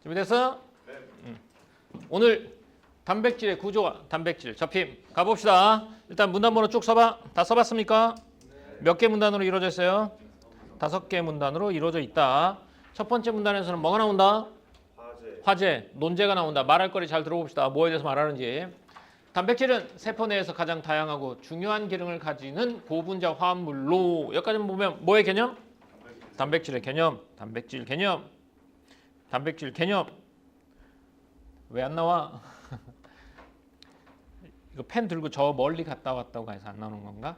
준비됐어? 오늘 단백질의 구조와 단백질 접힘 가봅시다. 일단 문단번호 쭉 써봐. 다 써봤습니까? 몇 개 문단으로 이루어져 있어요? 5개 문단으로 이루어져 있다. 첫 번째 문단에서는 뭐가 나온다? 화제, 논제가 나온다. 말할 거리 잘 들어봅시다. 뭐에 대해서 말하는지. 단백질은 세포 내에서 가장 다양하고 중요한 기능을 가지는 고분자 화합물로. 여기까지 보면 뭐의 개념? 단백질의 개념. 단백질 개념. 단백질 개념. 왜 안 나와? 이거 펜 들고 저 멀리 갔다 왔다고 해서 안 나오는 건가?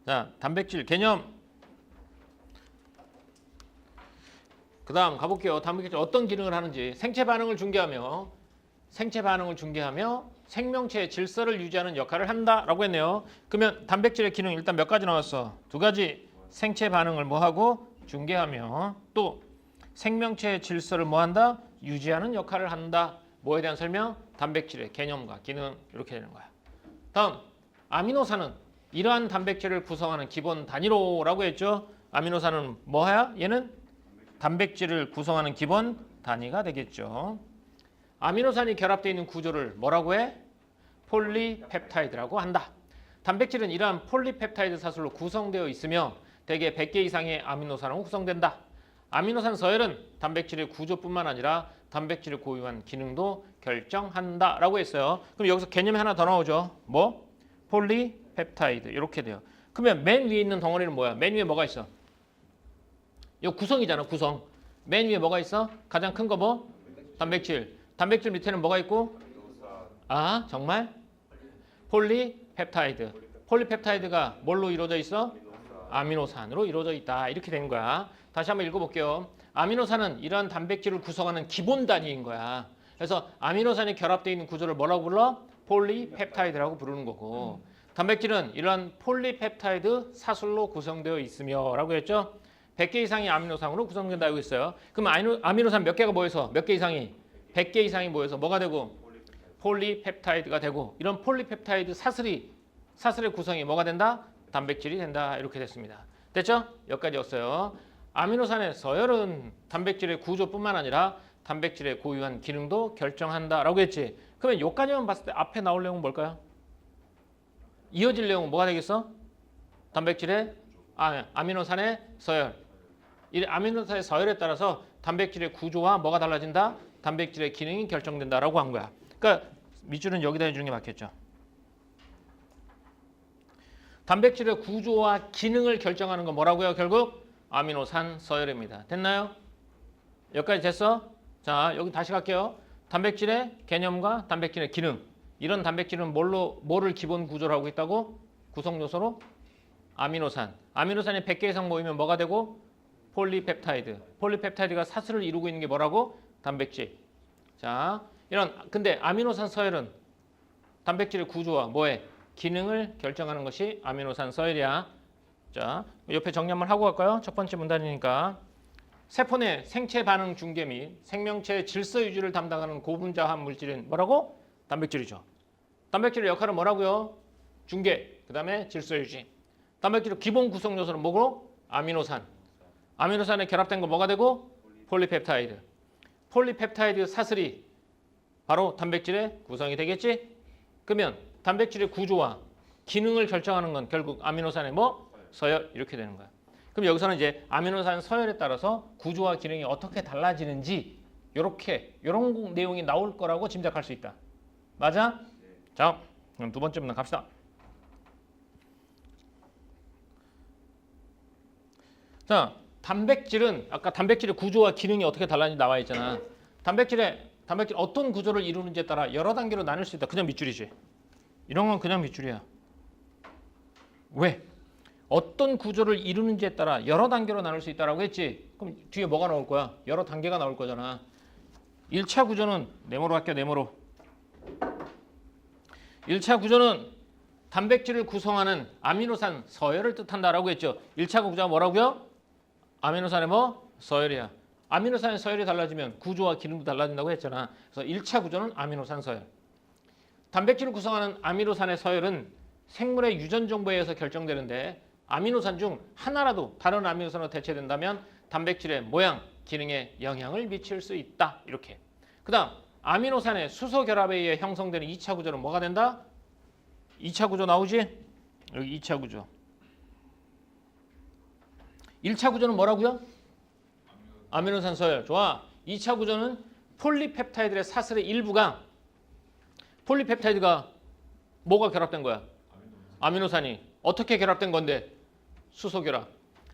자, 단백질 개념. 그 다음 가볼게요. 단백질 어떤 기능을 하는지. 생체 반응을 중개하며 생명체의 질서를 유지하는 역할을 한다라고 했네요. 그러면 단백질의 기능 일단 몇 가지 나왔어? 2가지. 생체 반응을 뭐하고? 중개하며 또 생명체의 질서를 뭐한다? 유지하는 역할을 한다. 뭐에 대한 설명? 단백질의 개념과 기능 이렇게 되는 거야. 다음 아미노산은 이러한 단백질을 구성하는 기본 단위로라고 했죠. 아미노산은 뭐야? 얘는 단백질을 구성하는 기본 단위가 되겠죠. 아미노산이 결합되어 있는 구조를 뭐라고 해? 폴리펩타이드라고 한다. 단백질은 이러한 폴리펩타이드 사슬로 구성되어 있으며 대개 100개 이상의 아미노산으로 구성된다. 아미노산 서열은 단백질의 구조뿐만 아니라 단백질을 고유한 기능도 결정한다라고 했어요. 그럼 여기서 개념이 하나 더 나오죠. 뭐? 폴리펩타이드 이렇게 돼요. 그러면 맨 위에 있는 덩어리는 뭐야? 맨 위에 뭐가 있어? 이거 구성이잖아. 구성. 맨 위에 뭐가 있어? 가장 큰 거 뭐? 단백질. 단백질 밑에는 뭐가 있고? 아 정말? 폴리펩타이드. 폴리펩타이드가 뭘로 이루어져 있어? 아미노산으로 이루어져 있다. 이렇게 된 거야. 다시 한번 읽어볼게요. 아미노산은 이러한 단백질을 구성하는 기본 단위인 거야. 그래서 아미노산이 결합되어 있는 구조를 뭐라고 불러? 폴리펩타이드라고 부르는 거고, 단백질은 이러한 폴리펩타이드 사슬로 구성되어 있으며 라고 했죠. 100개 이상의 아미노산으로 구성된다고 했어요. 그럼 아미노산 몇 개가 모여서 몇 개 이상이? 100개 이상이 모여서 뭐가 되고? 폴리펩타이드가 되고, 이런 폴리펩타이드 사슬의 구성이 뭐가 된다? 단백질이 된다. 이렇게 됐습니다. 됐죠? 여기까지였어요. 아미노산의 서열은 단백질의 구조뿐만 아니라 단백질의 고유한 기능도 결정한다라고 했지. 그러면 여기까지만 봤을 때 앞에 나올 내용은 뭘까요? 이어질 내용은 뭐가 되겠어? 단백질의 아미노산의 서열. 이 아미노산의 서열에 따라서 단백질의 구조와 뭐가 달라진다? 단백질의 기능이 결정된다라고 한 거야. 그러니까 밑줄은 여기다 해주는 게 맞겠죠. 단백질의 구조와 기능을 결정하는 건 뭐라고요? 결국 아미노산 서열입니다. 됐나요? 여기까지 됐어? 자, 여기 다시 갈게요. 단백질의 개념과 단백질의 기능. 이런 단백질은 뭐를 기본 구조로 하고 있다고? 구성 요소로 아미노산. 아미노산이 100개 이상 모이면 뭐가 되고? 폴리펩타이드. 폴리펩타이드가 사슬을 이루고 있는 게 뭐라고? 단백질. 자, 근데 아미노산 서열은 단백질의 구조와 뭐에? 기능을 결정하는 것이 아미노산 서열이야. 자, 옆에 정리 한번 하고 갈까요? 첫 번째 문단이니까. 세포 내 생체 반응 중개 및 생명체의 질서 유지를 담당하는 고분자합 물질은 뭐라고? 단백질이죠. 단백질의 역할은 뭐라고요? 중개, 그 다음에 질서 유지. 단백질의 기본 구성 요소는 뭐고? 아미노산. 아미노산에 결합된 거 뭐가 되고? 폴리펩타이드. 폴리펩타이드 사슬이 바로 단백질의 구성이 되겠지? 그러면 단백질의 구조와 기능을 결정하는 건 결국 아미노산의 뭐? 서열. 이렇게 되는 거야. 그럼 여기서는 이제 아미노산 서열에 따라서 구조와 기능이 어떻게 달라지는지 이런 내용이 나올 거라고 짐작할 수 있다. 맞아? 자, 그럼 두 번째 문단 갑시다. 자, 단백질은 아까 단백질의 구조와 기능이 어떻게 달라지는지 나와 있잖아. 단백질 어떤 구조를 이루는지에 따라 여러 단계로 나눌 수 있다. 그냥 밑줄이지. 이런 건 그냥 밑줄이야. 왜? 어떤 구조를 이루는지에 따라 여러 단계로 나눌 수 있다고 했지. 그럼 뒤에 뭐가 나올 거야? 여러 단계가 나올 거잖아. 1차 구조는 네모로 할게요. 네모로. 1차 구조는 단백질을 구성하는 아미노산 서열을 뜻한다라고 했죠. 1차 구조가 뭐라고요? 아미노산의 뭐? 서열이야. 아미노산의 서열이 달라지면 구조와 기능도 달라진다고 했잖아. 그래서 1차 구조는 아미노산 서열. 단백질을 구성하는 아미노산의 서열은 생물의 유전 정보에 의해서 결정되는데 아미노산 중 하나라도 다른 아미노산으로 대체된다면 단백질의 모양, 기능에 영향을 미칠 수 있다. 이렇게. 그 다음 아미노산의 수소 결합에 의해 형성되는 2차 구조는 뭐가 된다? 2차 구조 나오지? 여기 2차 구조. 1차 구조는 뭐라고요? 아미노산 서열. 좋아. 2차 구조는 폴리펩타이드의 사슬의 일부가 폴리펩타이드가 뭐가 결합된 거야? 아미노산이. 어떻게 결합된 건데? 수소 결합.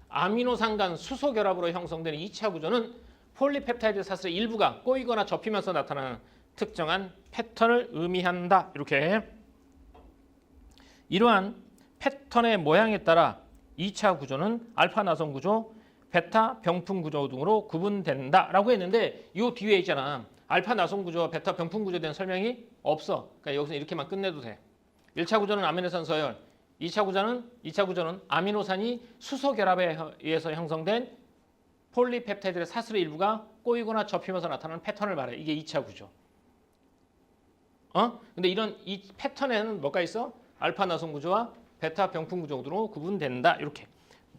아미노산 간 수소 결합으로 형성되는 2차 구조는 폴리펩타이드 사슬의 일부가 꼬이거나 접히면서 나타나는 특정한 패턴을 의미한다. 이렇게. 이러한 패턴의 모양에 따라 2차 구조는 알파 나선 구조, 베타 병풍 구조 등으로 구분된다라고 했는데 이 뒤에 있잖아. 알파 나선 구조와 베타 병풍 구조에 대한 설명이 없어. 그러니까 여기서 이렇게만 끝내도 돼. 1차 구조는 아미노산 서열, 2차 구조는 아미노산이 수소 결합에 의해서 형성된 폴리펩타이드의 사슬의 일부가 꼬이거나 접히면서 나타나는 패턴을 말해. 이게 2차 구조. 근데 이런 이 패턴에는 뭐가 있어? 알파 나선 구조와 베타 병풍 구조 등으로 구분된다. 이렇게.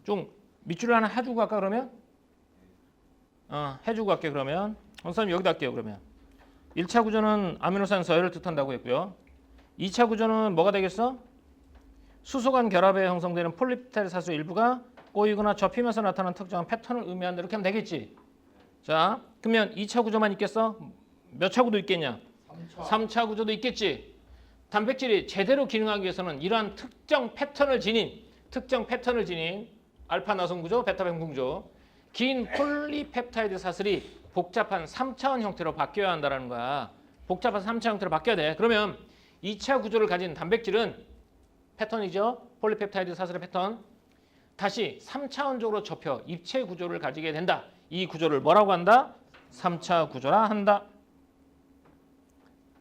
좀 밑줄을 하나 해주고 갈까 그러면? 해주고 갈게 그러면. 선생님 여기다 할게요 그러면. 1차 구조는 아미노산 서열을 뜻한다고 했고요. 2차 구조는 뭐가 되겠어? 수소 간 결합에 형성되는 폴리펩타이드 사슬 일부가 꼬이거나 접히면서 나타나는 특정한 패턴을 의미한다. 이렇게 하면 되겠지. 자, 그러면 2차 구조만 있겠어? 몇 차 구도 있겠냐? 3차 구조도 있겠지. 단백질이 제대로 기능하기 위해서는 이러한 특정 패턴을 지닌 알파 나선 구조, 베타 병풍 구조, 긴 폴리펩타이드 사슬이 복잡한 3차원 형태로 바뀌어야 한다는 거야. 복잡한 3차원 형태로 바뀌어야 돼. 그러면 2차 구조를 가진 단백질은 패턴이죠. 폴리펩타이드 사슬의 패턴. 다시 3차원적으로 접혀 입체 구조를 가지게 된다. 이 구조를 뭐라고 한다? 3차 구조라 한다.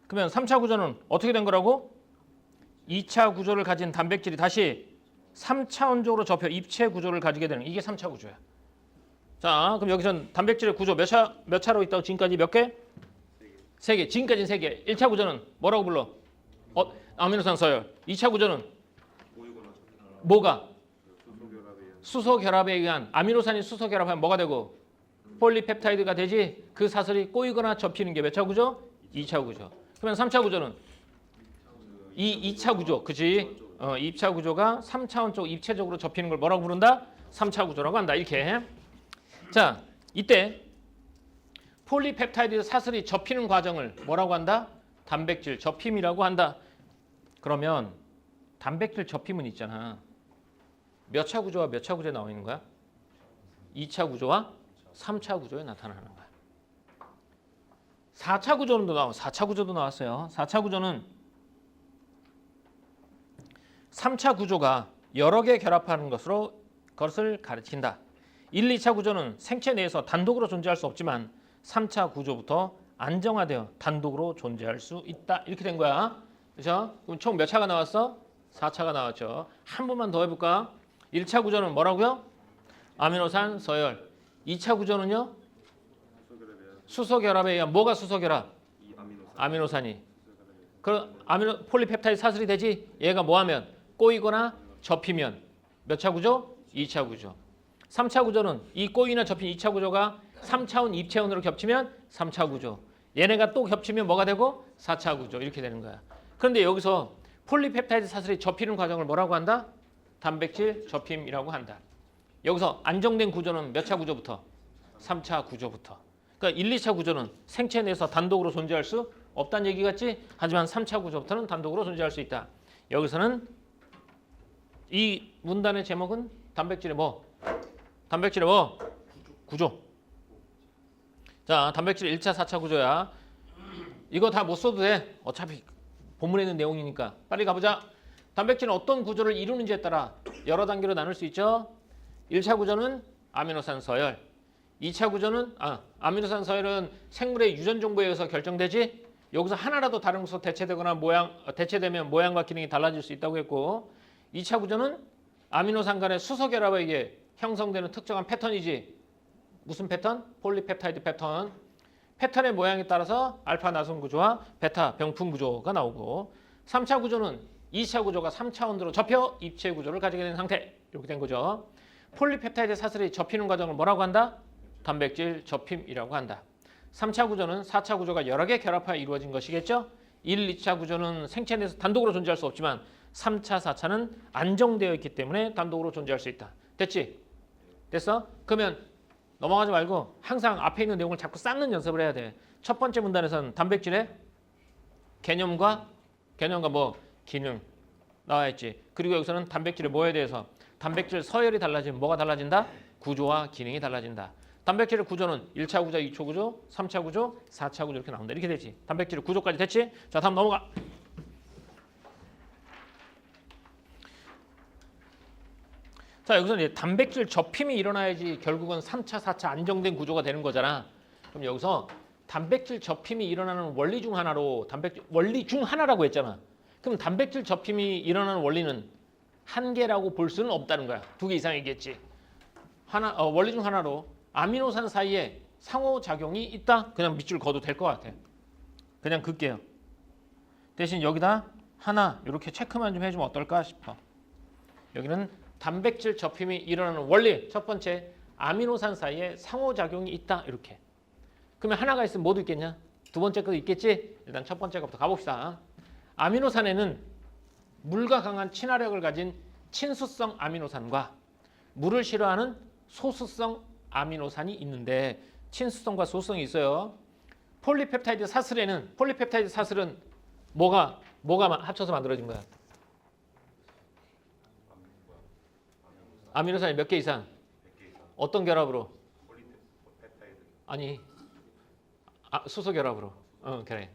그러면 3차 구조는 어떻게 된 거라고? 2차 구조를 가진 단백질이 다시 3차원적으로 접혀 입체 구조를 가지게 되는 이게 3차 구조야. 자, 그럼 여기선 단백질의 구조 몇 차로 있다고 지금까지 몇 개? 3개. 지금까지는 3개. 1차 구조는 뭐라고 불러? 아미노산 서열. 2차 구조는 뭐가? 수소 결합에 의한 아미노산이 수소 결합하면 뭐가 되고? 폴리펩타이드가 되지. 그 사슬이 꼬이거나 접히는 게 몇 차 구조? 2차 구조. 그러면 3차 구조는? 2차 구조. 그치? 2차 구조가 3차원적 입체적으로 접히는 걸 뭐라고 부른다? 3차 구조라고 한다. 이렇게. 자, 이때 폴리펩타이드 사슬이 접히는 과정을 뭐라고 한다? 단백질 접힘이라고 한다. 그러면 단백질 접힘은 있잖아. 몇 차 구조와 몇 차 구조에 나와 있는 거야? 2차 구조와 3차 구조에 나타나는 거야. 4차 구조도 나와. 4차 구조도 나왔어요. 4차 구조는 3차 구조가 여러 개 결합하는 것을 가르친다. 1, 2차 구조는 생체 내에서 단독으로 존재할 수 없지만 3차 구조부터 안정화되어 단독으로 존재할 수 있다. 이렇게 된 거야. 그렇죠? 그럼 총 몇 차가 나왔어? 4차가 나왔죠. 한 번만 더 해볼까? 1차 구조는 뭐라고요? 아미노산 서열. 2차 구조는요? 수소 결합에 의한 뭐가 수소 결합? 아미노산이. 그럼 폴리펩타이드 사슬이 되지? 얘가 뭐하면? 꼬이거나 접히면 몇 차 구조? 2차 구조. 3차 구조는 이 꼬이나 접힌 2차 구조가 3차원 입체원으로 겹치면 3차 구조. 얘네가 또 겹치면 뭐가 되고? 4차 구조. 이렇게 되는 거야. 그런데 여기서 폴리펩타이드 사슬이 접히는 과정을 뭐라고 한다? 단백질 접힘이라고 한다. 여기서 안정된 구조는 몇 차 구조부터? 3차 구조부터. 그러니까 1, 2차 구조는 생체 내에서 단독으로 존재할 수 없다는 얘기 같지? 하지만 3차 구조부터는 단독으로 존재할 수 있다. 여기서는 이 문단의 제목은 단백질의 뭐? 단백질의 뭐? 구조. 자, 단백질 1차, 4차 구조야. 이거 다 못 써도 돼. 어차피 본문에 있는 내용이니까. 빨리 가보자. 단백질은 어떤 구조를 이루는지에 따라 여러 단계로 나눌 수 있죠. 1차 구조는 아미노산 서열. 2차 구조는 아미노산 서열은 생물의 유전 정보에 의해서 결정되지. 여기서 하나라도 다른 것으로 대체되면 모양과 기능이 달라질 수 있다고 했고, 2차 구조는 아미노산 간의 수소 결합에 의해 형성되는 특정한 패턴이지. 무슨 패턴? 폴리펩타이드 패턴. 패턴의 모양에 따라서 알파 나선 구조와 베타 병풍 구조가 나오고, 3차 구조는 2차 구조가 3차원으로 접혀 입체 구조를 가지게 된 상태. 이렇게 된 거죠. 폴리펩타이드 사슬이 접히는 과정을 뭐라고 한다? 단백질 접힘이라고 한다. 3차 구조는 4차 구조가 여러 개 결합하여 이루어진 것이겠죠. 1, 2차 구조는 생체 내에서 단독으로 존재할 수 없지만 3차, 4차는 안정되어 있기 때문에 단독으로 존재할 수 있다. 됐지? 됐어? 그러면 넘어가지 말고 항상 앞에 있는 내용을 자꾸 쌓는 연습을 해야 돼. 첫 번째 문단에서는 단백질의 개념과 뭐 기능 나와 있지. 그리고 여기서는 단백질의 뭐에 대해서 단백질 서열이 달라지면 뭐가 달라진다? 구조와 기능이 달라진다. 단백질의 구조는 1차 구조, 2차 구조, 3차 구조, 4차 구조 이렇게 나온다. 이렇게 되지. 단백질의 구조까지 됐지? 자, 다음 넘어가. 자, 여기서 이제 단백질 접힘이 일어나야지 결국은 3차, 4차 안정된 구조가 되는 거잖아. 그럼 여기서 단백질 접힘이 일어나는 원리 중 하나로 원리 중 하나라고 했잖아. 그럼 단백질 접힘이 일어나는 원리는 한 개라고 볼 수는 없다는 거야. 두 개 이상이겠지. 원리 중 하나로 아미노산 사이에 상호작용이 있다? 그냥 밑줄 그어도 될 것 같아. 그냥 긋게요. 대신 여기다 하나 이렇게 체크만 좀 해주면 어떨까 싶어. 여기는 단백질 접힘이 일어나는 원리. 첫 번째, 아미노산 사이에 상호작용이 있다. 이렇게. 그러면 하나가 있으면 뭐도 있겠냐? 두 번째 것도 있겠지? 일단 첫 번째 것부터 가봅시다. 아미노산에는 물과 강한 친화력을 가진 친수성 아미노산과 물을 싫어하는 소수성 아미노산이 있는데 친수성과 소수성이 있어요. 폴리펩타이드 사슬은 뭐가 합쳐서 만들어진 거야? 아미노산이 몇 개 이상? 어떤 결합으로? 아니, 수소 결합으로. 그래.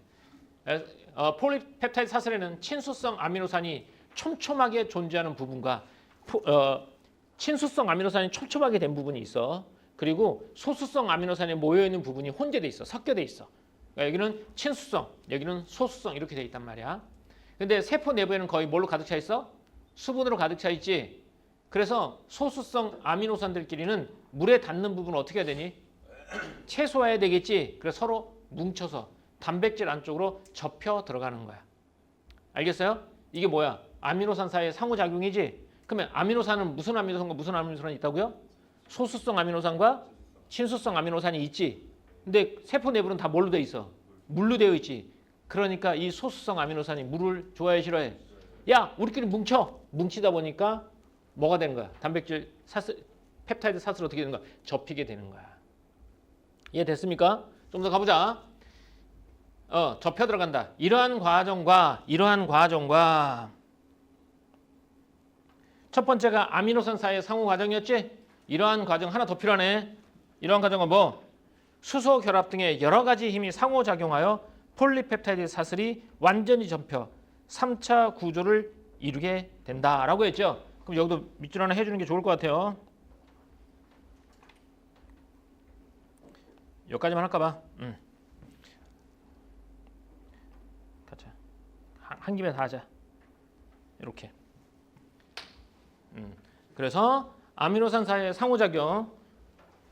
폴리펩타이드 사슬에는 친수성 아미노산이 촘촘하게 존재하는 부분과 친수성 아미노산이 촘촘하게 된 부분이 있어. 그리고 소수성 아미노산이 모여있는 부분이 혼재돼 있어. 섞여돼 있어. 그러니까 여기는 친수성, 여기는 소수성 이렇게 돼 있단 말이야. 근데 세포 내부에는 거의 뭘로 가득 차 있어? 수분으로 가득 차 있지. 그래서 소수성 아미노산들끼리는 물에 닿는 부분을 어떻게 해야 되니? 최소화해야 되겠지. 그래서 서로 뭉쳐서 단백질 안쪽으로 접혀 들어가는 거야. 알겠어요? 이게 뭐야? 아미노산 사이의 상호작용이지. 그러면 아미노산은 무슨 아미노산과 무슨 아미노산이 있다고요? 소수성 아미노산과 친수성 아미노산이 있지. 근데 세포 내부는 다 뭘로 돼 있어? 물로 되어 있지. 그러니까 이 소수성 아미노산이 물을 좋아해 싫어해? 야, 우리끼리 뭉치다 보니까 뭐가 되는 거야? 단백질 펩타이드 사슬 어떻게 되는 거야? 접히게 되는 거야. 이해됐습니까? 좀 더 가보자. 접혀 들어간다. 이러한 과정과 첫 번째가 아미노산 사이의 상호 과정이었지? 이러한 과정 하나 더 필요하네. 이러한 과정은 뭐? 수소 결합 등의 여러 가지 힘이 상호작용하여 폴리펩타이드 사슬이 완전히 접혀 3차 구조를 이루게 된다라고 했죠. 그럼 여기도 밑줄 하나 해주는 게 좋을 것 같아요. 여기까지만 할까 봐. 가자. 한 김에 다 하자. 이렇게. 그래서 아미노산 사이의 상호작용,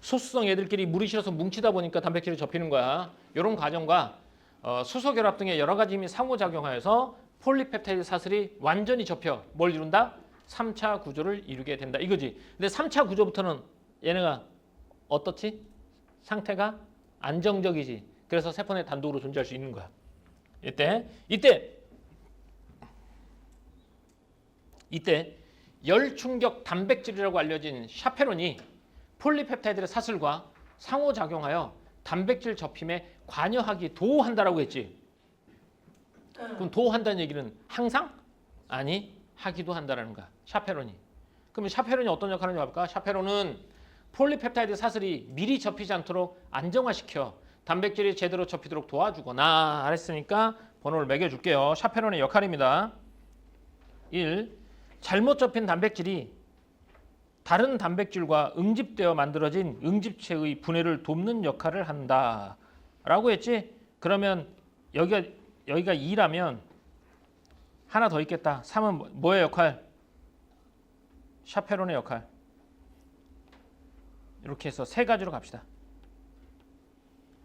소수성 애들끼리 물이 실어서 뭉치다 보니까 단백질이 접히는 거야. 이런 과정과 수소 결합 등의 여러 가지 힘이 상호작용하여서 폴리펩타이드 사슬이 완전히 접혀 뭘 이룬다? 3차 구조를 이루게 된다. 이거지. 근데 3차 구조부터는 얘네가 어떻지? 상태가 안정적이지. 그래서 세포 내 단독으로 존재할 수 있는 거야. 이때 열충격 단백질이라고 알려진 샤페론이 폴리펩타이드의 사슬과 상호작용하여 단백질 접힘에 관여하기 도한다라고 했지. 그럼 도한다는 얘기는 항상? 아니, 하기도 한다라는 거야. 샤페론이. 그러면 샤페론이 어떤 역할을 할까? 샤페론은 폴리펩타이드 사슬이 미리 접히지 않도록 안정화시켜 단백질이 제대로 접히도록 도와주거나 알았으니까 번호를 매겨줄게요. 샤페론의 역할입니다. 1. 잘못 접힌 단백질이 다른 단백질과 응집되어 만들어진 응집체의 분해를 돕는 역할을 한다라고 했지. 그러면 여기가 2라면 하나 더 있겠다. 3은 뭐의 역할? 샤페론의 역할. 이렇게 해서 세 가지로 갑시다.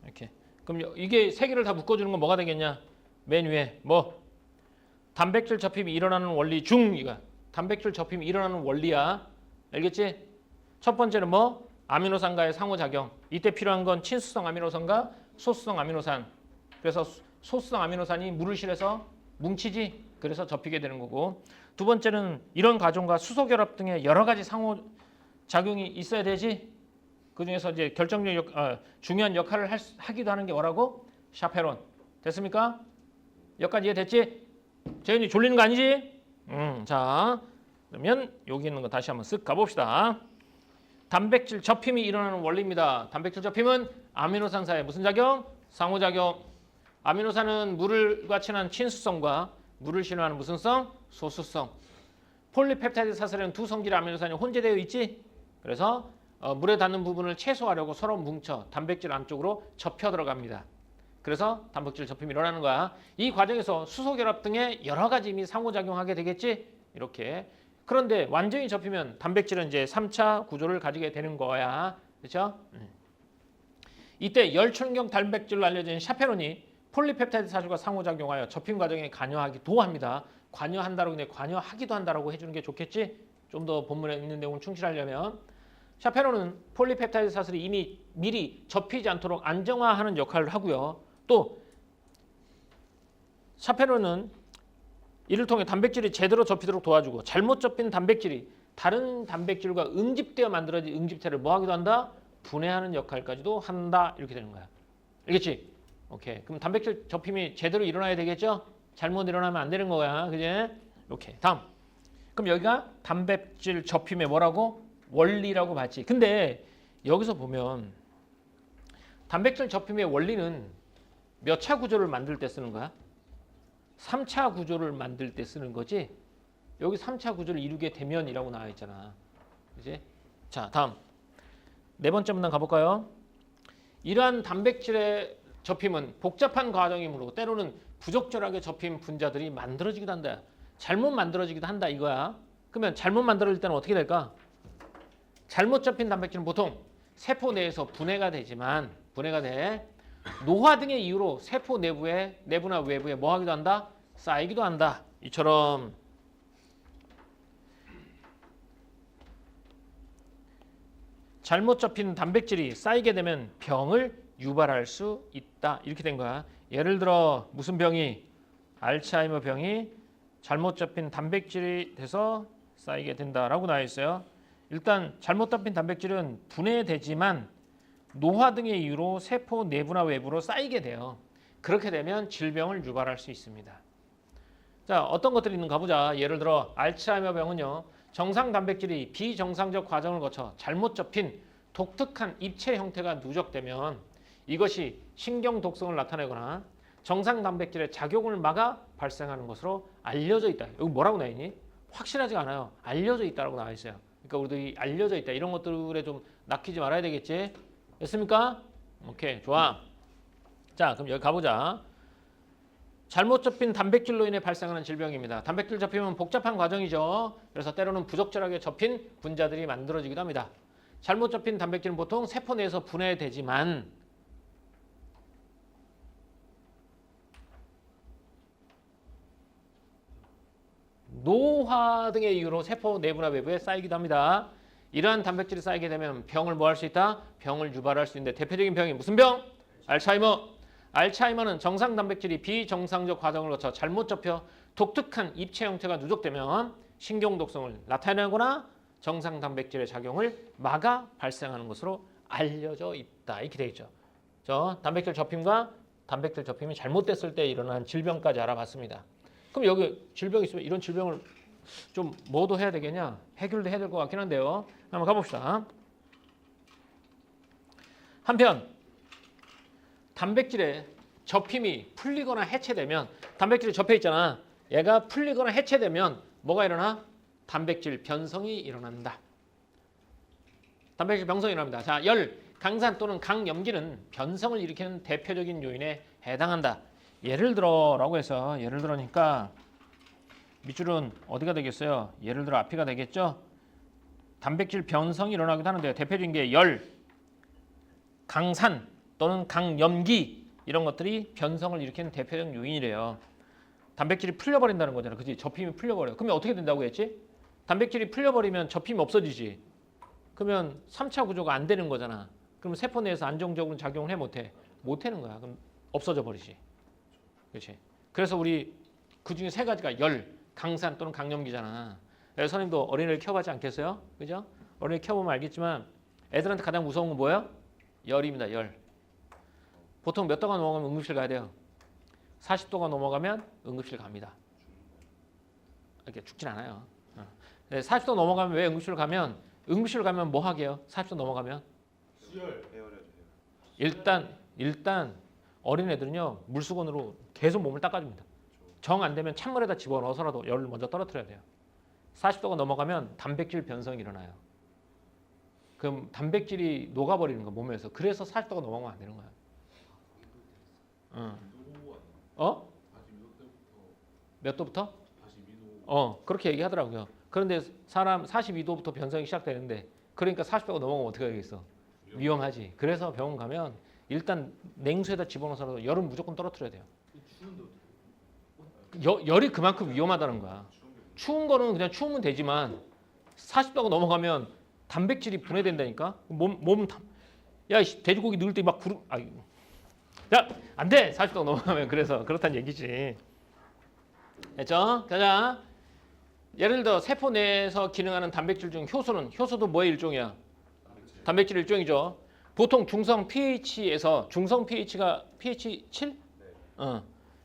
이렇게. 그럼 이게 세 개를 다 묶어주는 건 뭐가 되겠냐? 맨 위에 뭐? 단백질 접힘이 일어나는 원리 중 이거. 단백질 접힘이 일어나는 원리야. 알겠지? 첫 번째는 뭐? 아미노산과의 상호작용. 이때 필요한 건 친수성 아미노산과 소수성 아미노산. 그래서 소수성 아미노산이 물을 실어서 뭉치지. 그래서 접히게 되는 거고. 두 번째는 이런 과정과 수소결합 등의 여러 가지 상호작용이 있어야 되지. 그중에서 이제 중요한 역할을 하기도 하는 게 뭐라고? 샤페론. 됐습니까? 여기까지 이해됐지? 재현이 졸리는 거 아니지? 자, 그러면 여기 있는 거 다시 한번 쓱 가봅시다. 단백질 접힘이 일어나는 원리입니다. 단백질 접힘은 아미노산 사이의 무슨 작용? 상호작용. 아미노산은 물과 친한 친수성과 물을 싫어하는 무슨 성? 소수성. 폴리펩타이드 사슬에는 두 성질의 아미노산이 혼재되어 있지. 그래서 물에 닿는 부분을 최소화하려고 서로 뭉쳐 단백질 안쪽으로 접혀 들어갑니다. 그래서 단백질 접힘이 일어나는 거야. 이 과정에서 수소 결합 등의 여러 가지 이미 상호작용하게 되겠지. 이렇게. 그런데 완전히 접히면 단백질은 이제 3차 구조를 가지게 되는 거야. 그렇죠? 이때 열천경 단백질로 알려진 샤페론이 폴리펩타이드 사슬과 상호작용하여 접힘 과정에 관여하기도 합니다. 관여한다라고 했는데 관여하기도 한다라고 해주는 게 좋겠지? 좀 더 본문에 있는 내용을 충실하려면. 샤페론은 폴리펩타이드 사슬이 이미 미리 접히지 않도록 안정화하는 역할을 하고요. 또 샤페론은 이를 통해 단백질이 제대로 접히도록 도와주고 잘못 접힌 단백질이 다른 단백질과 응집되어 만들어진 응집체를 뭐 하기도 한다? 분해하는 역할까지도 한다. 이렇게 되는 거야. 알겠지? 오케이. 그럼 단백질 접힘이 제대로 일어나야 되겠죠? 잘못 일어나면 안 되는 거야. 그지? 오케이. 다음. 그럼 여기가 단백질 접힘의 뭐라고? 원리라고 봤지. 근데 여기서 보면 단백질 접힘의 원리는 몇 차 구조를 만들 때 쓰는 거야? 3차 구조를 만들 때 쓰는 거지. 여기 3차 구조를 이루게 되면이라고 나와 있잖아. 그지? 자, 다음. 네 번째 문단 가볼까요? 이러한 단백질의 접힘은 복잡한 과정이므로 때로는 부적절하게 접힌 분자들이 만들어지기도 한다. 잘못 만들어지기도 한다 이거야. 그러면 잘못 만들어질 때는 어떻게 될까? 잘못 접힌 단백질은 보통 세포 내에서 분해가 되지만 분해가 돼. 노화 등의 이유로 세포 내부나 외부에 뭐 하기도 한다? 쌓이기도 한다. 이처럼 잘못 접힌 단백질이 쌓이게 되면 병을 유발할 수 있다. 이렇게 된 거야. 예를 들어 무슨 병이? 알츠하이머 병이 잘못 접힌 단백질이 돼서 쌓이게 된다라고 나와 있어요. 일단 잘못 접힌 단백질은 분해되지만 노화 등의 이유로 세포 내부나 외부로 쌓이게 돼요. 그렇게 되면 질병을 유발할 수 있습니다. 자, 어떤 것들이 있는가 보자. 예를 들어 알츠하이머 병은요. 정상 단백질이 비정상적 과정을 거쳐 잘못 접힌 독특한 입체 형태가 누적되면 이것이 신경 독성을 나타내거나 정상 단백질의 작용을 막아 발생하는 것으로 알려져 있다. 여기 뭐라고 나와 있니? 확실하지가 않아요. 알려져 있다라고 나와 있어요. 그러니까 우리도 이 알려져 있다. 이런 것들에 좀 낚이지 말아야 되겠지. 됐습니까? 오케이, 좋아. 자, 그럼 여기 가보자. 잘못 접힌 단백질로 인해 발생하는 질병입니다. 단백질 접힘은 복잡한 과정이죠. 그래서 때로는 부적절하게 접힌 분자들이 만들어지기도 합니다. 잘못 접힌 단백질은 보통 세포 내에서 분해되지만 노화 등의 이유로 세포 내부나 외부에 쌓이기도 합니다. 이러한 단백질이 쌓이게 되면 병을 뭐 할 수 있다? 병을 유발할 수 있는데 대표적인 병이 무슨 병? 알츠하이머. 알츠하이머는 정상 단백질이 비정상적 과정을 거쳐 잘못 접혀 독특한 입체 형태가 누적되면 신경 독성을 나타내거나 정상 단백질의 작용을 막아 발생하는 것으로 알려져 있다. 이렇게 되어 있죠. 저 단백질 접힘과 단백질 접힘이 잘못됐을 때 일어나는 질병까지 알아봤습니다. 그럼 여기 질병이 있으면 이런 질병을 좀 뭐도 해야 되겠냐? 해결도 해야 될 것 같긴 한데요. 한번 가봅시다. 한편 단백질의 접힘이 풀리거나 해체되면 단백질이 접혀 있잖아. 얘가 풀리거나 해체되면 뭐가 일어나? 단백질 변성이 일어난다. 단백질 변성이 일어납니다. 자, 열, 강산 또는 강염기는 변성을 일으키는 대표적인 요인에 해당한다. 예를 들어라고 해서 예를 들어니까 밑줄은 어디가 되겠어요? 예를 들어 앞이가 되겠죠? 단백질 변성이 일어나기도 하는데 대표적인 게 열, 강산 또는 강염기 이런 것들이 변성을 일으키는 대표적인 요인이래요. 단백질이 풀려버린다는 거잖아. 그치? 접힘이 풀려버려. 그러면 어떻게 된다고 했지? 단백질이 풀려버리면 접힘이 없어지지. 그러면 3차 구조가 안 되는 거잖아. 그럼 세포 내에서 안정적으로 작용을 해 못해? 못하는 거야. 그럼 없어져 버리지. 그렇지. 그래서 우리 그중에 세 가지가 열, 강산 또는 강염기잖아. 그래서 선생님도 어린이를 키워봤지 않겠어요? 그죠? 어린이 키워보면 알겠지만 애들한테 가장 무서운 건 뭐예요? 열입니다. 열. 보통 몇 도가 넘어가면 응급실 가야 돼요? 40도가 넘어가면 응급실 갑니다. 이렇게 죽진 않아요. 40도 넘어가면 왜 응급실 가면 응급실 가면 뭐 하게요? 40도 넘어가면 수혈. 일단 어린애들은요 물수건으로 계속 몸을 닦아줍니다. 정 안 되면 찬물에다 집어넣어서라도 열을 먼저 떨어뜨려야 돼요. 40도가 넘어가면 단백질 변성이 일어나요. 그럼 단백질이 녹아버리는 거 몸에서. 그래서 40도가 넘어가면 안 되는 거야. 어? 몇 도부터? 그렇게 얘기하더라고요. 그런데 사람 42도부터 변성이 시작되는데 그러니까 40도가 넘어가면 어떻게 하겠어? 위험하지. 그래서 병원 가면 일단 냉수에다 집어넣어서라도 열은 무조건 떨어뜨려야 돼요. 열이 그만큼 위험하다는 거야. 추운 거는 그냥 추우면 되지만 40도가 넘어가면 단백질이 분해된다니까. 야 돼지고기 넣을 때 막 야 안 돼. 40도가 넘어가면. 그래서 그렇다는 얘기지. 됐죠? 가자. 예를 들어 세포 내에서 기능하는 단백질 중 효소도 뭐의 일종이야? 단백질 일종이죠. 보통 중성 pH에서 중성 pH가 pH 7?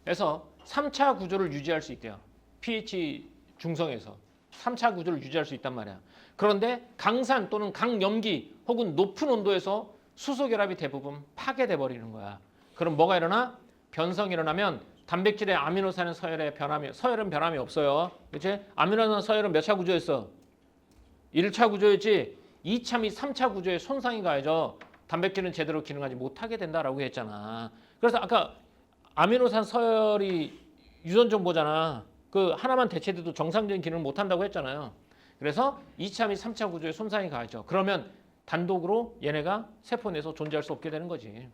그래서 3차 구조를 유지할 수 있대요. pH 중성에서 3차 구조를 유지할 수 있단 말이야. 그런데 강산 또는 강염기 혹은 높은 온도에서 수소 결합이 대부분 파괴돼 버리는 거야. 그럼 뭐가 일어나? 변성이 일어나면 단백질의 아미노산 서열은 변함이 없어요. 그렇지? 아미노산 서열은 몇 차 구조였어? 1차 구조였지. 2차 및 3차 구조에 손상이 가해져 단백질은 제대로 기능하지 못하게 된다라고 했잖아. 그래서 아까 아미노산 서열이 유전 정보잖아. 그 하나만 대체돼도 정상적인 기능을 못한다고 했잖아요. 그래서 2차 및 3차 구조에 손상이 가해져. 그러면 단독으로 얘네가 세포 내에서 존재할 수 없게 되는 거지.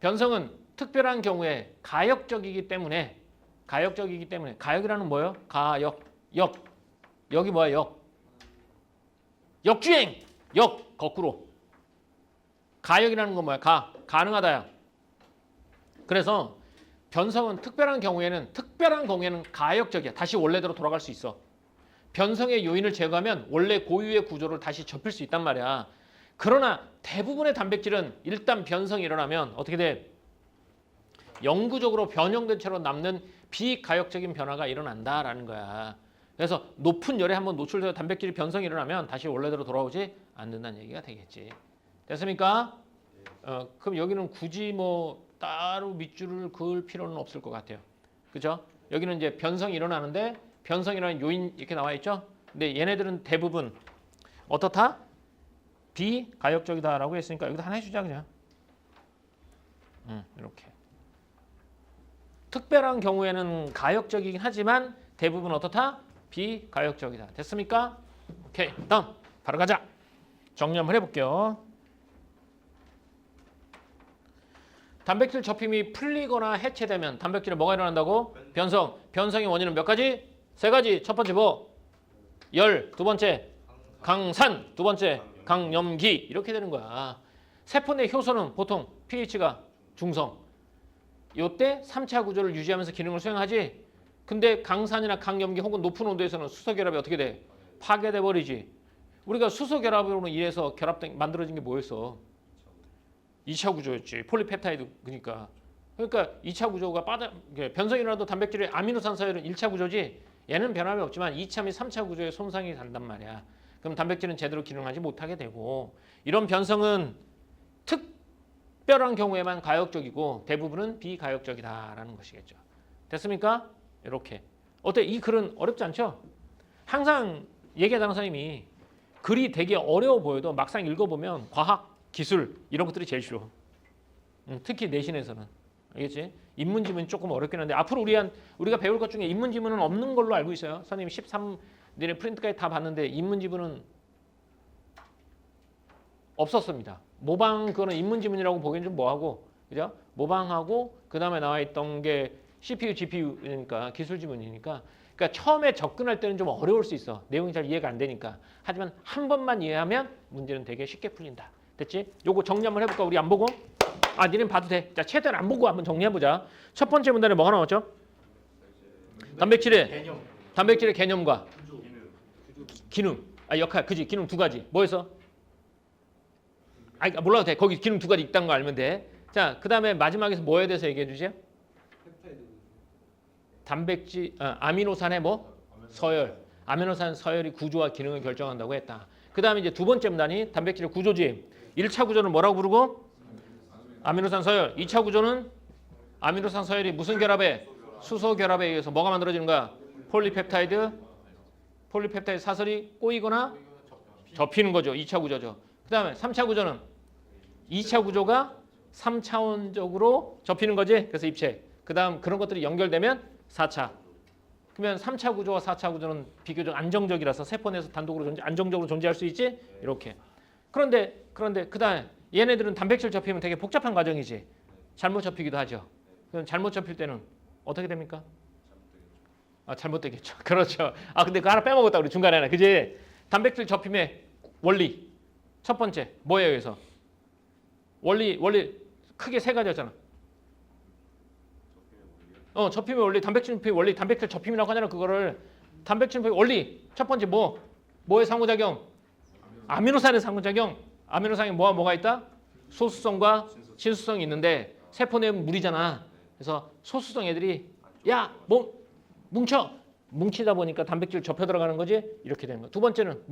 변성은 특별한 경우에 가역적이기 때문에 가역이라는 뭐예요? 역이 뭐야? 역주행 거꾸로 가역이라는 건 뭐야? 가능하다야. 그래서 변성은 특별한 경우에는 가역적이야. 다시 원래대로 돌아갈 수 있어. 변성의 요인을 제거하면 원래 고유의 구조를 다시 접힐 수 있단 말이야. 그러나 대부분의 단백질은 일단 변성이 일어나면 어떻게 돼? 영구적으로 변형된 채로 남는 비가역적인 변화가 일어난다라는 거야. 그래서 높은 열에 한번 노출돼서 단백질이 변성이 일어나면 다시 원래대로 돌아오지 않는다는 얘기가 되겠지. 됐습니까? 그럼 여기는 굳이 뭐 따로 밑줄을 그을 필요는 없을 것 같아요. 그죠? 여기는 이제 변성이 일어나는데 변성이라는 요인 이렇게 나와 있죠? 근데 얘네들은 대부분 어떻다? 비가역적이다라고 했으니까 여기다 하나 해주자 그냥. 이렇게. 특별한 경우에는 가역적이긴 하지만 대부분 어떻다? 비가역적이다. 됐습니까? 오케이. 다음 바로 가자. 정리 한번 해볼게요. 단백질 접힘이 풀리거나 해체되면 단백질에 뭐가 일어난다고? 변성. 변성의 원인은 몇 가지? 세 가지. 첫 번째 뭐? 열. 두 번째 강산. 두 번째 강염기. 이렇게 되는 거야. 세포 내 효소는 보통 pH가 중성. 이때 3차 구조를 유지하면서 기능을 수행하지. 근데 강산이나 강염기 혹은 높은 온도에서는 수소 결합이 어떻게 돼? 파괴돼 버리지. 우리가 수소 결합으로 인해서 만들어진 게 뭐였어? 2차 구조였지. 폴리펩타이드. 그러니까 2차 구조가 변성이 일어나도 단백질의 아미노산 서열은 1차 구조지. 얘는 변함이 없지만 2차 및 3차 구조에 손상이 간단 말이야. 그럼 단백질은 제대로 기능하지 못하게 되고, 이런 변성은 특별한 경우에만 가역적이고 대부분은 비가역적이다라는 것이겠죠. 됐습니까? 이렇게. 어때? 이 글은 어렵지 않죠? 항상 얘기하자는 선생님이 글이 되게 어려워 보여도 막상 읽어보면 과학, 기술 이런 것들이 제일 쉬워. 특히 내신에서는. 알겠지? 인문지문이 조금 어렵긴 한데 앞으로 우리가 배울 것 중에 인문지문은 없는 걸로 알고 있어요. 선생님 13 니네 프린트까지 다 봤는데 인문지문은 없었습니다. 모방 그거는 인문지문이라고 보기엔 좀 뭐하고, 그죠? 모방하고 그 다음에 나와 있던 게 CPU, GPU니까 기술지문이니까 그러니까 처음에 접근할 때는 좀 어려울 수 있어. 내용이 잘 이해가 안 되니까. 하지만 한 번만 이해하면 문제는 되게 쉽게 풀린다. 됐지? 요거 정리 한번 해볼까? 우리 안 보고? 아, 니는 봐도 돼. 자, 최대한 안 보고 한번 정리해보자. 첫 번째 문단에 뭐가 나왔죠? 단백질의 개념과 기능. 아, 역할. 그지? 기능 두 가지. 뭐였어? 아, 몰라도 돼. 거기 기능 두 가지 있다는 거 알면 돼. 자, 그 다음에 마지막에서 뭐에 대해서 얘기해 주세요? 단백질, 아미노산의 뭐? 서열. 아미노산 서열이 구조와 기능을 결정한다고 했다. 그 다음에 이제 두 번째 문단이 단백질의 구조지. 1차 구조는 뭐라고 부르고? 아미노산 서열. 2차 구조는 아미노산 서열이 무슨 결합에? 수소 결합에 의해서 뭐가 만들어지는 거야? 폴리펩타이드 사설이 꼬이거나 접히는 거죠. 2차 구조죠. 그 다음에 3차 구조는 2차 구조가 3차원적으로 접히는 거지. 그래서 입체. 그 다음 그런 것들이 연결되면 4차. 그러면 3차 구조와 4차 구조는 비교적 안정적이라서 세포 내에서 단독으로 안정적으로 존재할 수 있지. 이렇게. 그런데 그 다음에 얘네들은 단백질 접히면 되게 복잡한 과정이지. 잘못 접히기도 하죠. 그럼 잘못 접힐 때는 어떻게 됩니까? 아, 잘못되겠죠. 그렇죠. 아, 근데 그거 하나 빼먹었다 우리 중간에 하나. 그지? 단백질 접힘의 원리. 첫 번째 뭐예요? 여기서 원리 크게 세 가지였잖아. 접힘의 원리, 단백질 접힘의 원리, 단백질 접힘이라고 하잖아. 그거를 단백질 접힘의 원리. 첫 번째 뭐의 상호작용? 아미노산의 상호작용. 아미노산에 뭐가 있다? 소수성과 친수성이 있는데 세포 내는 물이잖아. 그래서 소수성 애들이 야, 뭉치다 보니까 단백질 접혀 들어가는 거지. 이렇게 되는 거. 두 번째는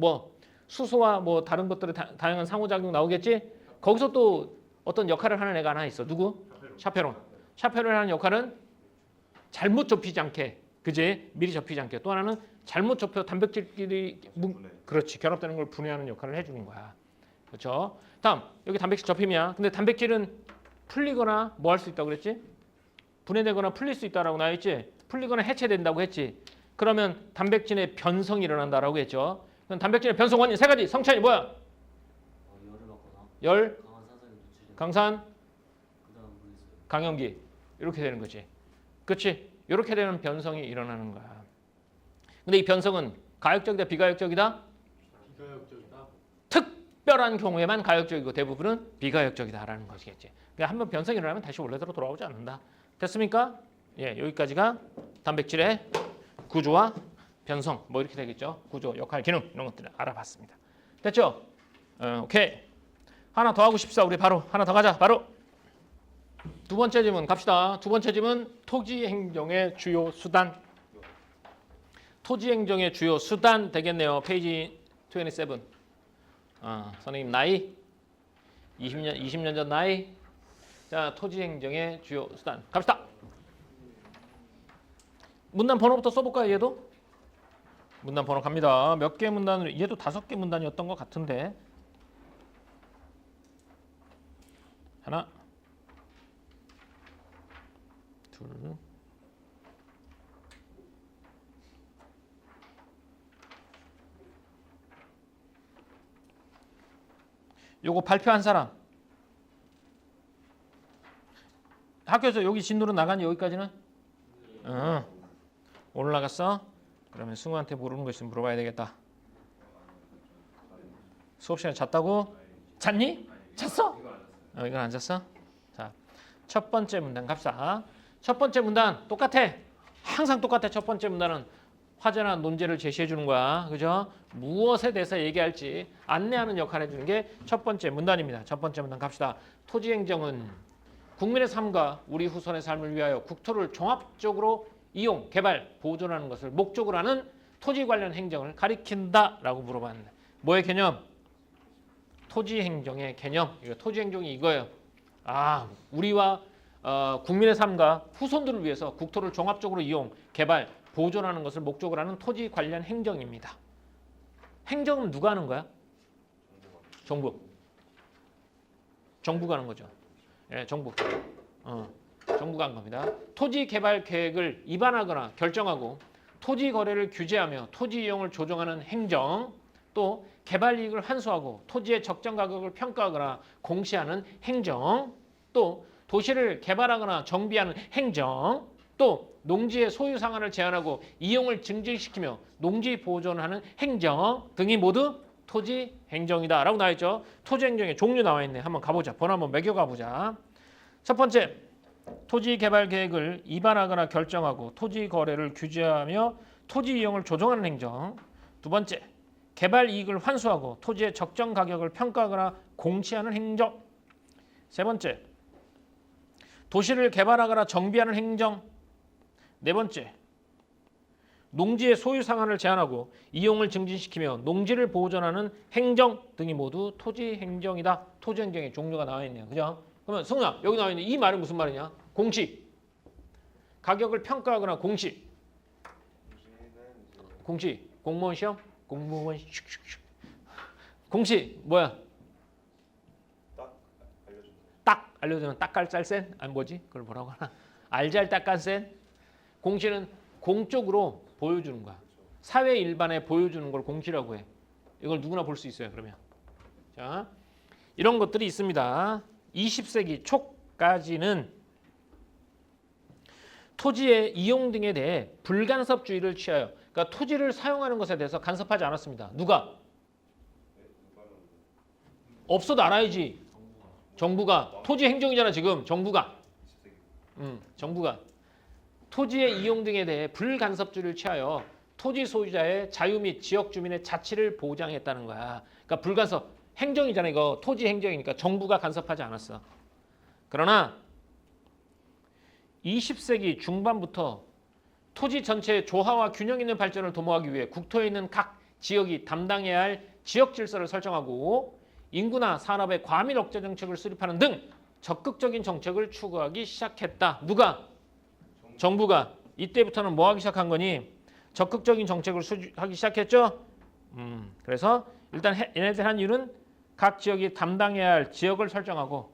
수소와 다른 것들의 다양한 상호작용 나오겠지. 거기서 또 어떤 역할을 하는 애가 하나 있어. 누구? 샤페론. 샤페론이 하는 역할은 잘못 접히지 않게, 그지? 미리 접히지 않게. 또 하나는 잘못 접혀 단백질끼리 그렇지, 결합되는 걸 분해하는 역할을 해주는 거야. 그렇죠? 다음 여기 단백질 접힘이야. 근데 단백질은 풀리거나 뭐 할 수 있다고 그랬지? 분해되거나 풀릴 수 있다라고 나와있지. 풀리거나 해체된다고 했지. 그러면 단백질의 변성이 일어난다라고 했죠. 그럼 단백질의 변성 원인 세 가지. 성찬이 뭐야? 열, 강산, 강염기. 이렇게 되는 거지. 그렇지? 이렇게 되는 변성이 일어나는 거야. 근데 이 변성은 가역적이다, 비가역적이다? 비가역적이다. 특별한 경우에만 가역적이고 대부분은 비가역적이다라는 것이겠지. 그러니까 한번 변성이 일어나면 다시 원래대로 돌아오지 않는다. 됐습니까? 예, 여기까지가 단백질의 구조와 변성 이렇게 되겠죠. 구조, 역할, 기능 이런 것들을 알아봤습니다. 됐죠? 오케이. 하나 더 하고 싶사. 우리 바로 하나 더 가자. 바로 두 번째 질문 갑시다. 두 번째 질문 토지 행정의 주요 수단. 토지 행정의 주요 수단 되겠네요. 페이지 27. 선생님 나이 20년 전 나이. 자, 토지 행정의 주요 수단 갑시다. 문단 번호부터 써볼까요? 얘도 문단 번호 갑니다. 몇 개 문단을 얘도 5개 문단이었던 것 같은데 하나, 둘, 요거 발표한 사람. 학교에서 여기 진도로 나가니 여기까지는? 올라갔어? 그러면 승우한테 모르는 거 있으면 물어봐야 되겠다. 수업 시간에 잤다고? 잤니? 잤어? 이건 안 잤어? 자, 첫 번째 문단 갑시다. 첫 번째 문단 똑같아. 항상 똑같아. 첫 번째 문단은 화제나 논제를 제시해 주는 거야. 그죠? 무엇에 대해서 얘기할지 안내하는 역할을 해주는 게 첫 번째 문단입니다. 첫 번째 문단 갑시다. 토지 행정은 국민의 삶과 우리 후손의 삶을 위하여 국토를 종합적으로 이용, 개발, 보존하는 것을 목적으로 하는 토지 관련 행정을 가리킨다라고 물어봤는데 뭐의 개념? 토지 행정의 개념. 이거 토지 행정이 이거예요. 우리와 국민의 삶과 후손들을 위해서 국토를 종합적으로 이용, 개발, 보존하는 것을 목적으로 하는 토지 관련 행정입니다. 행정은 누가 하는 거야? 정부. 정부가 하는 거죠. 예, 정부. 정부가 한 겁니다. 토지 개발 계획을 입안하거나 결정하고 토지 거래를 규제하며 토지 이용을 조정하는 행정, 또 개발 이익을 환수하고 토지의 적정 가격을 평가하거나 공시하는 행정, 또 도시를 개발하거나 정비하는 행정, 또 농지의 소유 상한을 제한하고 이용을 증진시키며 농지 보존하는 행정 등이 모두 토지 행정이다라고 나와 있죠. 토지 행정의 종류 나와 있네. 한번 가보자. 번호 한번 매겨가 보자. 첫 번째, 토지 개발 계획을 입안하거나 결정하고 토지 거래를 규제하며 토지 이용을 조정하는 행정. 두 번째, 개발 이익을 환수하고 토지의 적정 가격을 평가하거나 공시하는 행정. 세 번째, 도시를 개발하거나 정비하는 행정. 네 번째, 농지의 소유 상한을 제한하고 이용을 증진시키며 농지를 보존하는 행정 등이 모두 토지 행정이다. 토지 행정의 종류가 나와 있네요. 그죠? 그러면 성우야, 여기 나와 있는 이 말은 무슨 말이냐? 공시. 가격을 평가하거나 공시. 공시. 공무원 시험? 공무원 슉슉슉. 공시 뭐야? 딱 알려주는 딱깔짤센? 아니 뭐지? 그걸 뭐라고 하나? 알잘 딱깔센? 공시는 공적으로 보여주는 거야. 사회 일반에 보여주는 걸 공시라고 해. 이걸 누구나 볼 수 있어요. 그러면 자, 이런 것들이 있습니다. 20세기 초까지는 토지의 이용 등에 대해 불간섭주의를 취하여, 그러니까 토지를 사용하는 것에 대해서 간섭하지 않았습니다. 누가? 없어도 알아야지. 정부가. 토지 행정이잖아 지금. 정부가. 정부가 토지의 이용 등에 대해 불간섭주의를 취하여 토지 소유자의 자유 및 지역 주민의 자치를 보장했다는 거야. 그러니까 불간섭. 행정이잖아 이거. 토지 행정이니까 정부가 간섭하지 않았어. 그러나 20세기 중반부터 토지 전체의 조화와 균형 있는 발전을 도모하기 위해 국토에 있는 각 지역이 담당해야 할 지역 질서를 설정하고 인구나 산업의 과밀 억제 정책을 수립하는 등 적극적인 정책을 추구하기 시작했다. 누가? 정부가. 이때부터는 뭐 하기 시작한 거니? 적극적인 정책을 하기 시작했죠. 그래서 일단 얘네들 한 이유는 각 지역이 담당해야 할 지역을 설정하고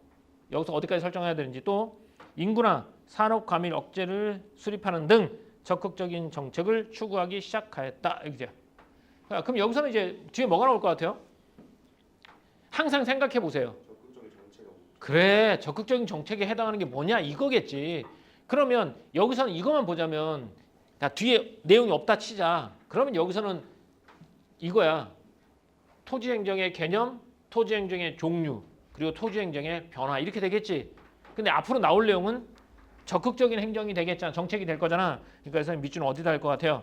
여기서 어디까지 설정해야 되는지, 또 인구나 산업 과밀 억제를 수립하는 등 적극적인 정책을 추구하기 시작하였다. 이제. 그럼 여기서는 이제 뒤에 뭐가 나올 것 같아요? 항상 생각해 보세요. 그래, 적극적인 정책에 해당하는 게 뭐냐 이거겠지. 그러면 여기서는 이것만 보자면, 자, 뒤에 내용이 없다 치자. 그러면 여기서는 이거야. 토지행정의 개념, 토지행정의 종류, 그리고 토지행정의 변화 이렇게 되겠지. 근데 앞으로 나올 내용은 적극적인 행정이 되겠잖아. 정책이 될 거잖아. 그러니까 선생님 밑줄은 어디다 할 것 같아요?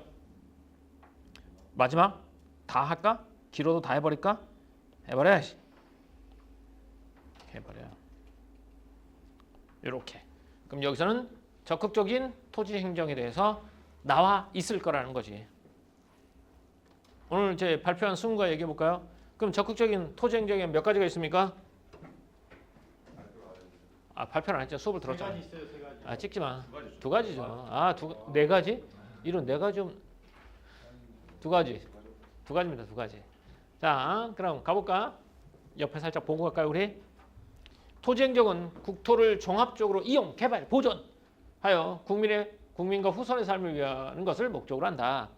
마지막? 다 할까? 길어도 다 해버릴까? 해버려야지. 해버려. 이렇게. 그럼 여기서는 적극적인 토지 행정에 대해서 나와 있을 거라는 거지. 오늘 이제 발표한 순과 얘기해 볼까요? 그럼 적극적인 토지 행정에 몇 가지가 있습니까? 아, 발표를 안 했죠. 수업을 들었잖아. 세 가지 있어요, 세 가지. 아, 찍지 마. 두 가지죠. 아, 네 가지? 이런 네 가지 좀. 두 가지. 두 가지입니다. 두 가지. 자, 그럼 가볼까? 옆에 살짝 보고 갈까요, 우리? 토지 행정은 국토를 종합적으로 이용, 개발, 보존하여 국민과 후손의 삶을 위하는 것을 목적으로 한다.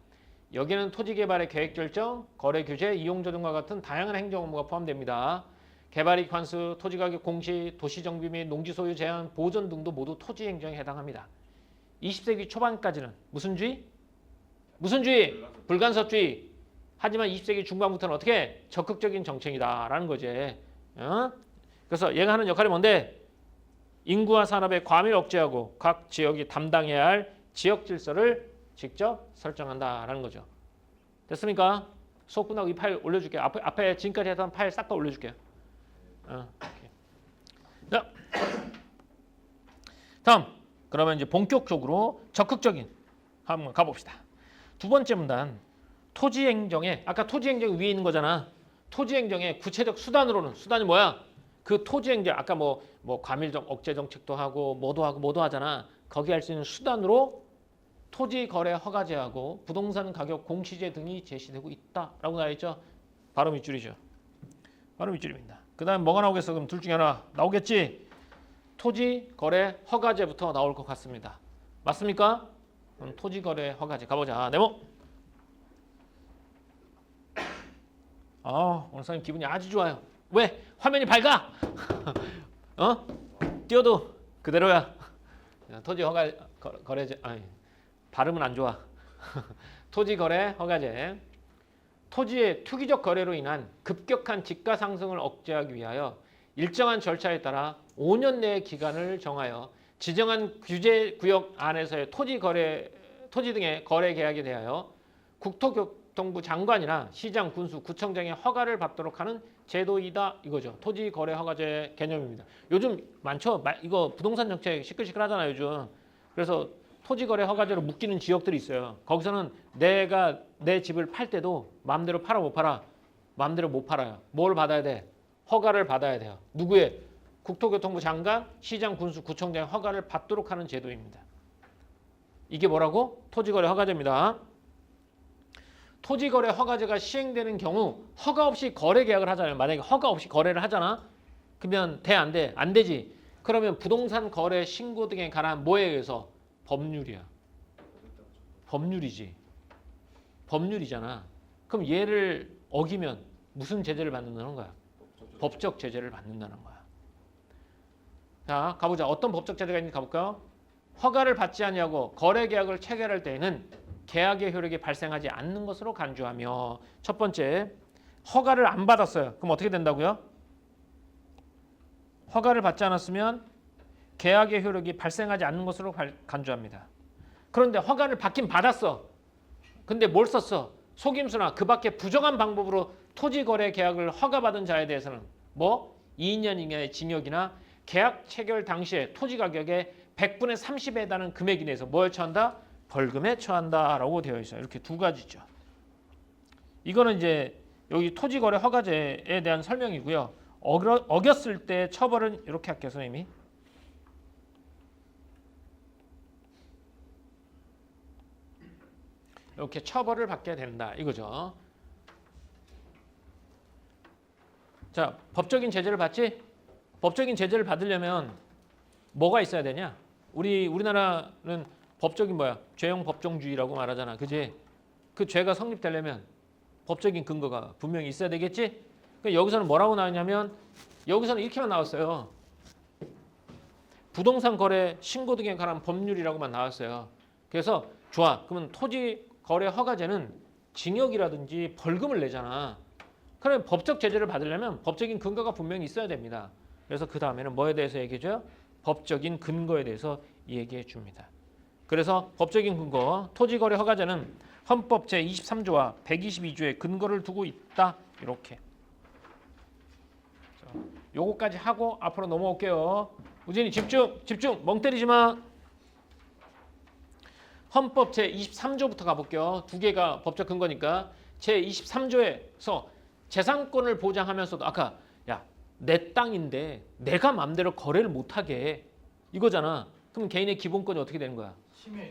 여기는 토지 개발의 계획 결정, 거래 규제, 이용 조정과 같은 다양한 행정 업무가 포함됩니다. 개발이익 환수, 토지 가격 공시, 도시 정비 및 농지 소유 제한, 보존 등도 모두 토지 행정에 해당합니다. 20세기 초반까지는 무슨 주의? 무슨 주의? 불간섭주의. 하지만 20세기 중반부터는 어떻게? 적극적인 정책이다라는 거지. 그래서 얘가 하는 역할이 뭔데? 인구와 산업의 과밀 억제하고 각 지역이 담당해야 할 지역 질서를 직접 설정한다라는 거죠. 됐습니까? 수업 끝나고 이 파일 올려줄게요. 앞에 지금까지 했던 파일 싹 다 올려줄게요. 자, 다음. 그러면 이제 본격적으로 적극적인 한번 가봅시다. 두 번째 문단. 토지행정에, 아까 토지행정 위에 있는 거잖아. 토지행정의 구체적 수단으로는, 수단이 뭐야? 그 토지행정, 아까 뭐 과밀 억제 정책도 하고 뭐도 하잖아. 거기 할 수 있는 수단으로 토지 거래 허가제하고 부동산 가격 공시제 등이 제시되고 있다라고 나와 있죠. 바로 밑줄이죠. 바로 밑줄입니다. 그 다음 뭐가 나오겠어? 그럼 둘 중에 하나 나오겠지? 토지 거래 허가제부터 나올 것 같습니다. 맞습니까? 그럼 토지 거래 허가제 가보자. 네모. 오늘 선생님 기분이 아주 좋아요. 왜? 화면이 밝아. 띄워도 그대로야. 토지 거래제 아니 발음은 안 좋아. 토지거래 허가제. 토지의 투기적 거래로 인한 급격한 지가 상승을 억제하기 위하여 일정한 절차에 따라 5년 내의 기간을 정하여 지정한 규제 구역 안에서의 토지 등의 거래 계약에 대하여 국토교통부 장관이나 시장, 군수, 구청장의 허가를 받도록 하는 제도이다 이거죠. 토지 거래 허가제 개념입니다. 요즘 많죠. 이거 부동산 정책 시끌시끌하잖아요, 요즘. 그래서 토지 거래 허가제로 묶이는 지역들이 있어요. 거기서는 내가 내 집을 팔 때도 마음대로 팔아 못 팔아? 마음대로 못 팔아요. 뭘 받아야 돼? 허가를 받아야 돼요. 누구의? 국토교통부 장관, 시장, 군수, 구청장의 허가를 받도록 하는 제도입니다. 이게 뭐라고? 토지거래 허가제입니다. 토지거래 허가제가 시행되는 경우 허가 없이 거래 계약을 하잖아요. 만약에 허가 없이 거래를 하잖아. 그러면 돼, 안 돼? 안 되지. 그러면 부동산 거래 신고 등에 관한 뭐에 의해서? 법률이야. 법률이지. 법률이잖아. 그럼 얘를 어기면 무슨 제재를 받는다는 거야? 법적 제재를 받는다는 거야. 자, 가보자. 어떤 법적 제재가 있는지 가볼까요? 허가를 받지 아니하고 거래 계약을 체결할 때에는 계약의 효력이 발생하지 않는 것으로 간주하며, 첫 번째, 허가를 안 받았어요. 그럼 어떻게 된다고요? 허가를 받지 않았으면 계약의 효력이 발생하지 않는 것으로 간주합니다. 그런데 허가를 받긴 받았어. 근데 뭘 썼어? 속임수나 그 밖에 부정한 방법으로 토지거래 계약을 허가받은 자에 대해서는 뭐 2년 이하의 징역이나 계약 체결 당시에 토지 가격의 100분의 30에 해당하는 금액 이내에서 뭐에 처한다? 벌금에 처한다라고 되어 있어요. 이렇게 두 가지죠. 이거는 이제 여기 토지거래 허가제에 대한 설명이고요. 어겼을 때 처벌은 이렇게 할게요, 선생님이. 이렇게 처벌을 받게 된다 이거죠. 자, 법적인 제재를 받지? 법적인 제재를 받으려면 뭐가 있어야 되냐? 우리나라는 법적인 뭐야? 죄형 법정주의라고 말하잖아. 그지? 그 죄가 성립되려면 법적인 근거가 분명히 있어야 되겠지? 그러니까 여기서는 뭐라고 나왔냐면 여기서는 이렇게만 나왔어요. 부동산 거래 신고 등에 관한 법률이라고만 나왔어요. 그래서 좋아. 그러면 토지 거래 허가제는 징역이라든지 벌금을 내잖아. 그러면 법적 제재를 받으려면 법적인 근거가 분명히 있어야 됩니다. 그래서 그 다음에는 뭐에 대해서 얘기해줘요? 법적인 근거에 대해서 얘기해 줍니다. 그래서 법적인 근거, 토지거래 허가제는 헌법 제23조와 122조의 근거를 두고 있다. 이렇게. 요거까지 하고 앞으로 넘어올게요. 우진이 집중, 멍 때리지 마. 헌법 제23조부터 가볼게요. 두 개가 법적 근거니까. 제23조에서 재산권을 보장하면서도 아까 야, 내 땅인데 내가 마음대로 거래를 못하게 해. 이거잖아. 그럼 개인의 기본권이 어떻게 되는 거야?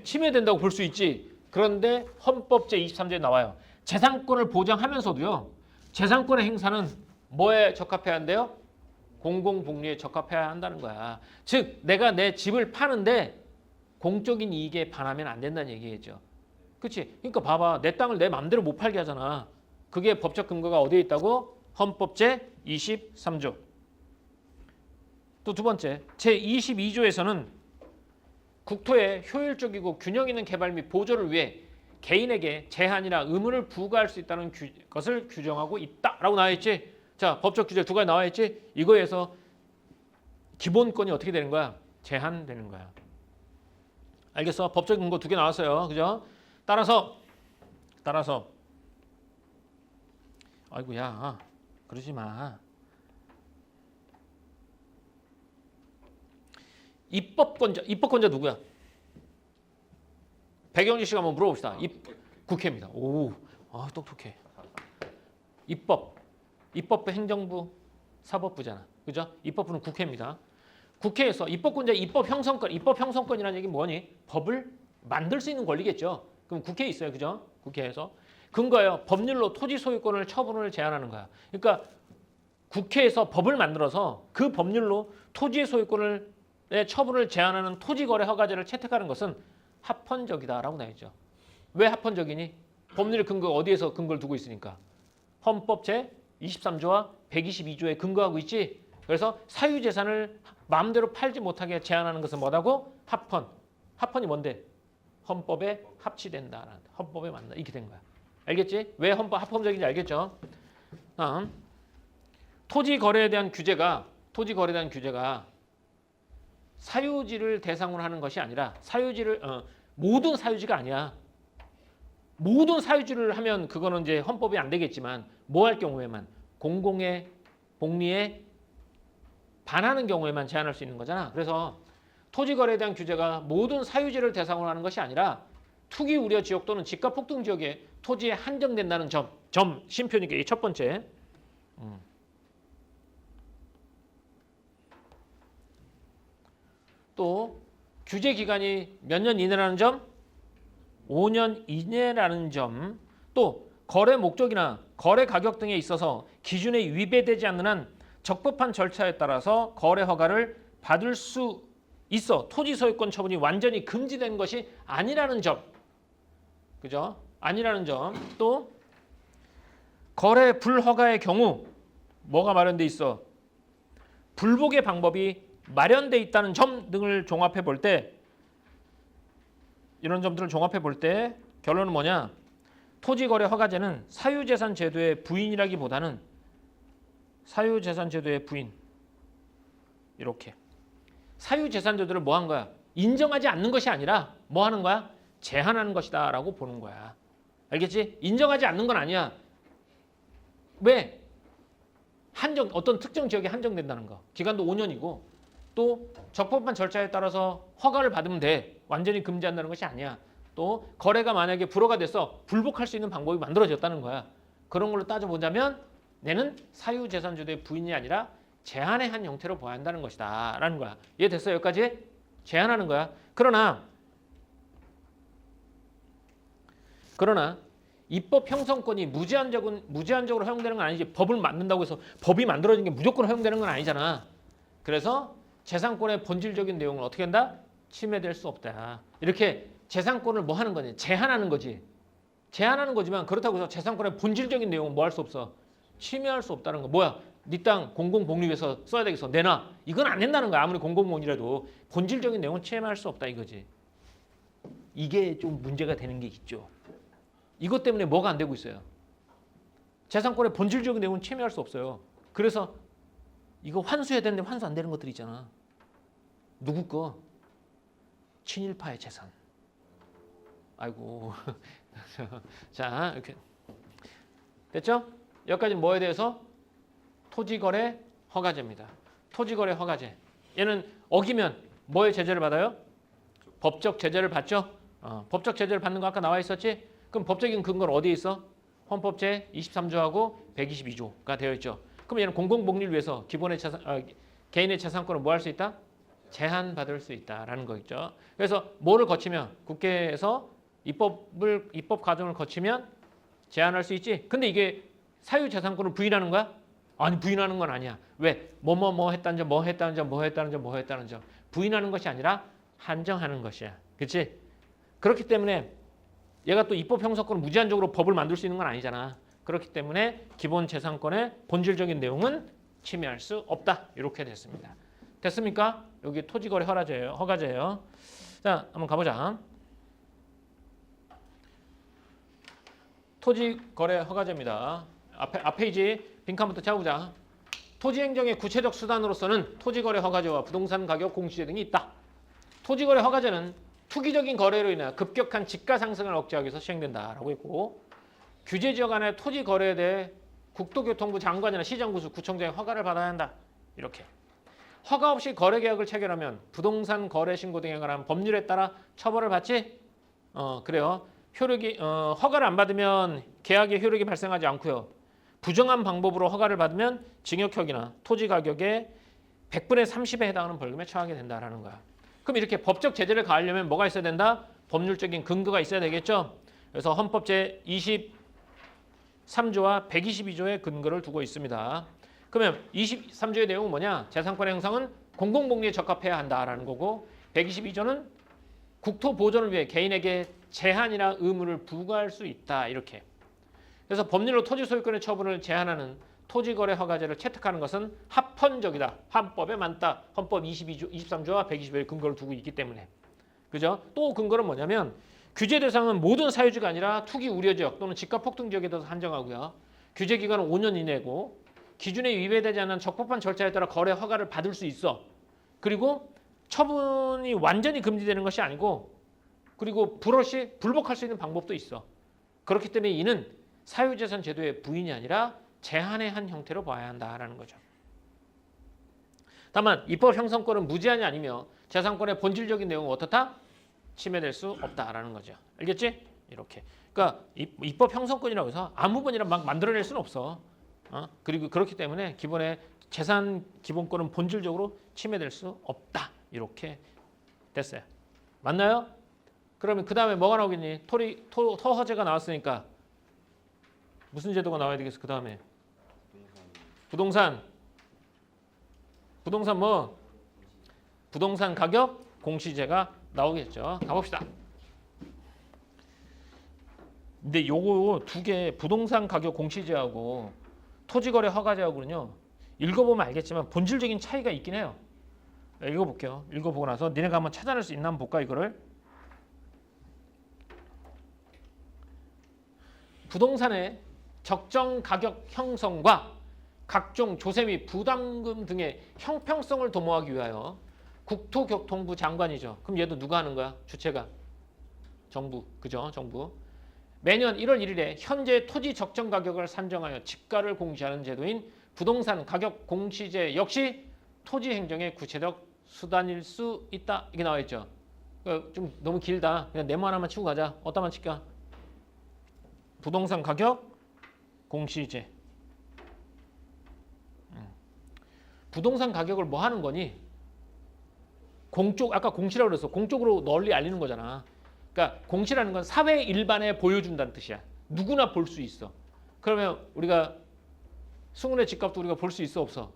침해된다고 볼 수 있지. 그런데 헌법 제23조에 나와요. 재산권을 보장하면서도요. 재산권의 행사는 뭐에 적합해야 한대요? 공공복리에 적합해야 한다는 거야. 즉 내가 내 집을 파는데 공적인 이익에 반하면 안 된다는 얘기겠죠. 그렇지? 그러니까 봐봐. 내 땅을 내 마음대로 못 팔게 하잖아. 그게 법적 근거가 어디에 있다고? 헌법 제23조. 또 두 번째, 제22조에서는 국토의 효율적이고 균형 있는 개발 및 보조를 위해 개인에게 제한이나 의무를 부과할 수 있다는 것을 규정하고 있다라고 나와 있지. 자, 법적 규제 두 가지 나와 있지. 이거에서 기본권이 어떻게 되는 거야? 제한되는 거야. 알겠어? 법적 근거 두 개 나왔어요. 그죠? 따라서 아이고야 그러지 마. 입법권자 누구야? 백영지 씨가 한번 물어봅시다. 국회입니다. 오, 똑똑해. 입법부 행정부 사법부잖아. 그죠? 입법부는 국회입니다. 국회에서 입법권자 입법 형성권이라는 얘기는 뭐니? 법을 만들 수 있는 권리겠죠. 그럼 국회에 있어요. 그죠? 국회에서. 근거예요. 법률로 토지 소유권을 처분을 제한하는 거야. 그러니까 국회에서 법을 만들어서 그 법률로 토지의 소유권을 처분을 제한하는 토지거래 허가제를 채택하는 것은 합헌적이다라고 나와있죠. 왜 합헌적이니? 법률의 근거가 어디에서 근거를 두고 있으니까. 헌법 제23조와 122조에 근거하고 있지. 그래서 사유재산을 마음대로 팔지 못하게 제한하는 것은 뭐라고? 합헌. 합헌이 뭔데? 헌법에 합치된다. 헌법에 맞나? 이렇게 된 거야. 알겠지? 왜 헌법 합헌적인지 알겠죠? 다음 토지 거래에 대한 규제가 사유지를 대상으로 하는 것이 아니라 모든 사유지가 아니야. 모든 사유지를 하면 그거는 이제 헌법이 안 되겠지만 뭐 할 경우에만 공공의 복리에 반하는 경우에만 제한할 수 있는 거잖아. 그래서 토지 거래에 대한 규제가 모든 사유지를 대상으로 하는 것이 아니라 투기 우려 지역 또는 집가 폭등 지역에 토지에 한정된다는 점 심표니까 이 첫 번째. 또 규제 기간이 몇 년 이내라는 점, 5년 이내라는 점, 또 거래 목적이나 거래 가격 등에 있어서 기준에 위배되지 않는 한 적법한 절차에 따라서 거래 허가를 받을 수 있어 토지 소유권 처분이 완전히 금지되는 것이 아니라는 점, 그죠? 아니라는 점. 또 거래 불허가의 경우 뭐가 마련돼 있어? 불복의 방법이 마련돼 있다는 점 등을 종합해 볼 때, 이런 점들을 종합해 볼 때 결론은 뭐냐? 토지거래 허가제는 사유재산 제도의 부인이라기보다는 사유재산 제도의 부인. 이렇게 사유재산 제도를 뭐 한 거야? 인정하지 않는 것이 아니라 뭐 하는 거야? 제한하는 것이다 라고 보는 거야. 알겠지? 인정하지 않는 건 아니야. 왜? 어떤 특정 지역에 한정된다는 거. 기간도 5년이고 또 적법한 절차에 따라서 허가를 받으면 돼. 완전히 금지한다는 것이 아니야. 또 거래가 만약에 불허가 돼서 불복할 수 있는 방법이 만들어졌다는 거야. 그런 걸로 따져보자면 내는 사유재산제도의 부인이 아니라 제한의 한 형태로 보아야 한다는 것이다 라는 거야. 이해됐어? 여기까지? 제한하는 거야. 그러나 입법 형성권이 무제한적으로 허용되는 건 아니지. 법을 만든다고 해서 법이 만들어진 게 무조건 허용되는 건 아니잖아. 그래서 재산권의 본질적인 내용을 어떻게 한다? 침해될 수 없다. 이렇게 재산권을 뭐 하는 거냐? 제한하는 거지. 제한하는 거지만 그렇다고 해서 재산권의 본질적인 내용은 뭐 할 수 없어? 침해할 수 없다는 거. 뭐야? 네 땅 공공복리에서 써야 되겠어. 내놔. 이건 안 된다는 거야. 아무리 공공복리라도 본질적인 내용은 침해할 수 없다 이거지. 이게 좀 문제가 되는 게 있죠. 이것 때문에 뭐가 안 되고 있어요? 재산권의 본질적인 내용은 침해할 수 없어요. 그래서 이거 환수해야 되는데 환수 안 되는 것들이 있잖아. 누구 거? 친일파의 재산. 아이고. 자, 이렇게 됐죠? 여기까지 뭐에 대해서? 토지거래 허가제입니다. 토지거래 허가제. 얘는 어기면 뭐의 제재를 받아요? 법적 제재를 받죠? 법적 제재를 받는 거 아까 나와 있었지? 그럼 법적인 근거는 어디에 있어? 헌법 제23조하고 122조가 되어 있죠. 그럼 얘는 공공복리를 위해서 개인의 재산권을 뭐 할 수 있다? 제한받을 수 있다라는 거 있죠. 그래서 뭐를 거치면 국회에서 입법 과정을 거치면 제한할 수 있지. 근데 이게 사유재산권을 부인하는 거야? 아니, 부인하는 건 아니야. 왜? 뭐 했다는 점, 뭐 했다는 점, 뭐 했다는 점, 뭐 했다는 점. 부인하는 것이 아니라 한정하는 것이야. 그렇지? 그렇기 때문에 얘가 또 입법 형성권을 무제한적으로 법을 만들 수 있는 건 아니잖아. 그렇기 때문에 기본 재산권의 본질적인 내용은 침해할 수 없다. 이렇게 됐습니다. 됐습니까? 여기 토지거래 허가제예요. 자, 한번 가보자. 토지거래 허가제입니다. 앞 페이지 빈칸부터 채워보자. 토지행정의 구체적 수단으로서는 토지거래 허가제와 부동산 가격 공시제 등이 있다. 토지거래 허가제는 투기적인 거래로 인해 급격한 집가 상승을 억제하기 위해서 시행된다라고 했고, 규제지역 안의 토지 거래에 대해 국토교통부 장관이나 시장구수, 구청장의 허가를 받아야 한다. 이렇게. 허가 없이 거래 계약을 체결하면 부동산 거래 신고 등에 관한 법률에 따라 처벌을 받지? 그래요. 허가를 안 받으면 계약의 효력이 발생하지 않고요. 부정한 방법으로 허가를 받으면 징역형이나 토지 가격의 100분의 30에 해당하는 벌금에 처하게 된다라는 거야. 그럼 이렇게 법적 제재를 가하려면 뭐가 있어야 된다? 법률적인 근거가 있어야 되겠죠. 그래서 헌법 제23조와 122조의 근거를 두고 있습니다. 그러면 23조의 내용은 뭐냐? 재산권의 형성은 공공복리에 적합해야 한다라는 거고, 122조는 국토 보존을 위해 개인에게 제한이나 의무를 부과할 수 있다. 이렇게. 그래서 법률로 토지 소유권의 처분을 제한하는 토지거래 허가제를 채택하는 것은 합헌적이다. 헌법에 맞다. 헌법 23조와 122조의 근거를 두고 있기 때문에. 그죠? 또 근거는 뭐냐면 규제 대상은 모든 사유지가 아니라 투기 우려 지역 또는 집값 폭등 지역에 대해서 한정하고요. 규제 기간은 5년 이내고 기준에 위배되지 않는 적법한 절차에 따라 거래 허가를 받을 수 있어. 그리고 처분이 완전히 금지되는 것이 아니고 그리고 불복할 수 있는 방법도 있어. 그렇기 때문에 이는 사유재산 제도의 부인이 아니라 제한의 한 형태로 봐야 한다라는 거죠. 다만 입법 형성권은 무제한이 아니며 재산권의 본질적인 내용은 어떻다? 침해될 수 없다라는 거죠. 알겠지? 이렇게. 그러니까 입법 형성권이라고 해서 아무 번이나 막 만들어낼 수는 없어. 그리고 그렇기 때문에 기본의 재산 기본권은 본질적으로 침해될 수 없다. 이렇게 됐어요. 맞나요? 그러면 그 다음에 뭐가 나오겠니? 토허제가 나왔으니까 무슨 제도가 나와야 되겠어? 그 다음에 부동산 뭐? 부동산 가격 공시제가 나오겠죠. 가봅시다. 근데 요거 두 개 부동산 가격 공시제하고 토지거래 허가제하고는요. 읽어보면 알겠지만 본질적인 차이가 있긴 해요. 읽어볼게요. 읽어보고 나서 니네가 한번 찾아낼 수 있나 한번 볼까 이거를. 부동산의 적정 가격 형성과 각종 조세 및 부담금 등의 형평성을 도모하기 위하여 국토교통부 장관이죠. 그럼 얘도 누가 하는 거야? 주체가 정부, 그죠? 정부. 매년 1월 1일에 현재 토지 적정 가격을 산정하여 집가를 공시하는 제도인 부동산 가격 공시제 역시 토지 행정의 구체적 수단일 수 있다. 이게 나와 있죠. 좀 너무 길다. 그냥 네모 하나만 치고 가자. 어디다만 칠까? 부동산 가격 공시제. 부동산 가격을 뭐 하는 거니? 아까 공시라고 그랬어. 공적으로 널리 알리는 거잖아. 그러니까 공시라는 건 사회 일반에 보여준다는 뜻이야. 누구나 볼 수 있어. 그러면 우리가 승훈의 집값도 우리가 볼 수 있어 없어?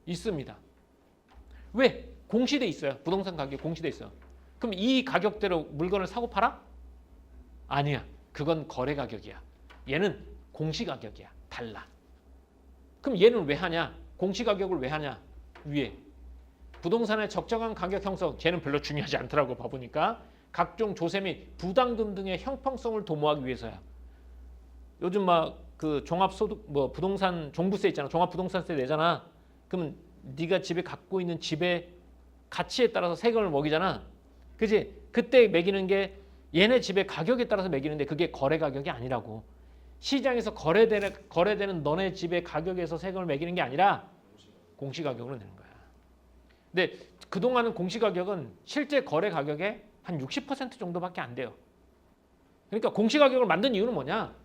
있습니다. 왜? 공시돼 있어요. 부동산 가격 공시돼 있어. 그럼 이 가격대로 물건을 사고 팔아? 아니야. 그건 거래 가격이야. 얘는 공시 가격이야. 달라. 그럼 얘는 왜 하냐? 공시 가격을 왜 하냐? 위에 부동산의 적정한 가격 형성, 쟤는 별로 중요하지 않더라고 봐보니까. 각종 조세 및 부담금 등의 형평성을 도모하기 위해서야. 요즘 막 그 종합소득 뭐 부동산 종부세 있잖아. 종합부동산세 내잖아. 그러면 네가 집에 갖고 있는 집의 가치에 따라서 세금을 매기잖아. 그지? 그때 매기는 게 얘네 집의 가격에 따라서 매기는데 그게 거래 가격이 아니라고. 시장에서 거래되는 너네 집의 가격에서 세금을 매기는 게 아니라 공시 가격으로 내는 거야. 근데 그동안은 공시 가격은 실제 거래 가격의 한 60% 정도밖에 안 돼요. 그러니까 공시 가격을 만든 이유는 뭐냐?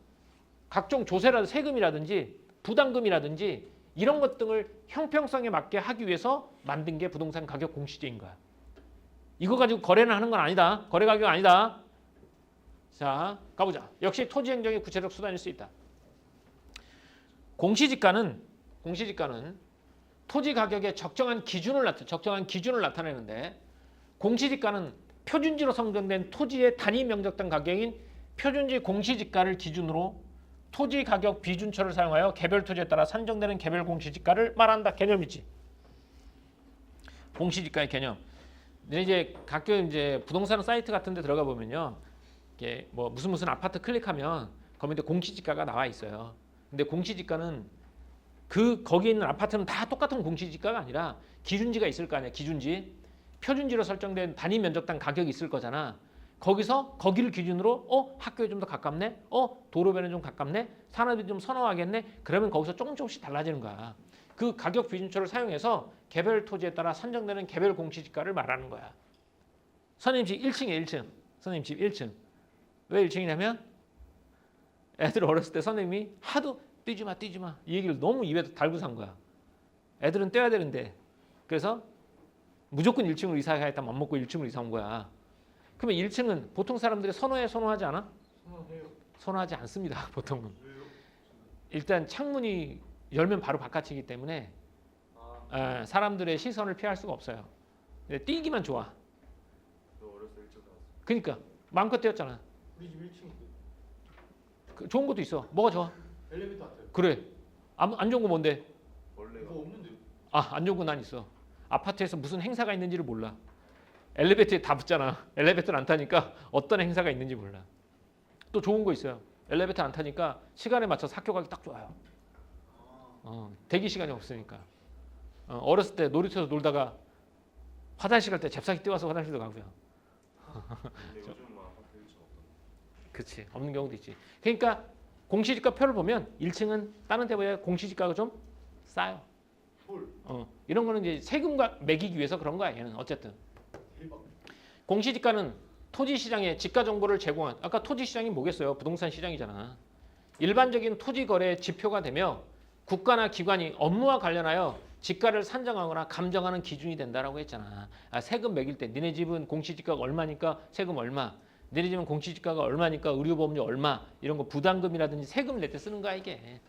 각종 조세라든지 세금이라든지 부담금이라든지 이런 것 등을 형평성에 맞게 하기 위해서 만든 게 부동산 가격 공시제인 거야. 이거 가지고 거래는 하는 건 아니다. 거래 가격 아니다. 자, 가보자. 역시 토지 행정의 구체적 수단일 수 있다. 공시지가는 토지 가격의 적정한 기준을 나타내는데 공시지가는 표준지로 선정된 토지의 단위 면적당 가격인 표준지 공시지가를 기준으로 토지 가격 비준처를 사용하여 개별 토지에 따라 산정되는 개별 공시지가를 말한다. 개념이지. 공시지가의 개념. 근데 이제 가끔 이제 부동산 사이트 같은 데 들어가 보면요. 이게 뭐 무슨 아파트 클릭하면 거기에 공시지가가 나와 있어요. 근데 공시지가는 거기에 있는 아파트는 다 똑같은 공시지가가 아니라 기준지가 있을 거 아니야. 기준지. 표준지로 설정된 단위 면적당 가격이 있을 거잖아. 거기를 기준으로 학교에 좀 더 가깝네. 도로변에 좀 가깝네. 산업이 좀 선호하겠네. 그러면 거기서 조금씩 달라지는 거야. 그 가격 비준표를 사용해서 개별 토지에 따라 산정되는 개별 공시지가를 말하는 거야. 선생님 집 1층에 1층. 선생님 집 1층. 왜 1층이냐면 애들 어렸을 때 선생님이 하도 뛰지 마 이 얘기를 너무 입에 달고 산 거야. 애들은 떼야 되는데. 그래서 무조건 1층으로 이사하겠다 맘먹고 1층으로 이사 온 거야. 그러면 1층은 보통 사람들이 선호하지 않아? 선호하지 않습니다. 보통은. 일단 창문이 열면 바로 바깥이기 때문에 사람들의 시선을 피할 수가 없어요. 근데 뛰기만 좋아. 너 어렸을 때 일찍 나왔어. 그러니까 마음껏 뛰었잖아. 우리 집 1층. 좋은 것도 있어. 뭐가 좋아? 엘리베이터 앞에. 그래. 안 좋은 거 뭔데? 원래 뭐 없는데. 안 좋은 거 난 있어. 아파트에서 무슨 행사가 있는지를 몰라. 엘리베이터에 다 붙잖아. 엘리베이터를 안 타니까 어떤 행사가 있는지 몰라. 또 좋은 거 있어요. 엘리베이터 안 타니까 시간에 맞춰서 학교 가기 딱 좋아요. 대기 시간이 없으니까. 어렸을 때 놀이터에서 놀다가 화장실 갈 때 잽싸게 뛰어와서 화장실도 가고요. 근데 요즘 막 아파트 1층 없던데. 그렇지. 없는 경우도 있지. 그러니까 공시지가 표를 보면 1층은 다른 데보다 공시지가가 좀 싸요. 헐. 이런 거는 이제 세금과 매기기 위해서 그런 거야. 얘는 어쨌든. 대박. 공시지가는 토지 시장에 지가 정보를 제공한. 아까 토지 시장이 뭐겠어요? 부동산 시장이잖아. 일반적인 토지 거래 지표가 되며 국가나 기관이 업무와 관련하여 지가를 산정하거나 감정하는 기준이 된다라고 했잖아. 세금 매길 때 니네 집은 공시지가가 얼마니까 세금 얼마. 니네 집은 공시지가가 얼마니까 의료보험료 얼마. 이런 거 부담금이라든지 세금 낼 때 쓰는 거야 이게.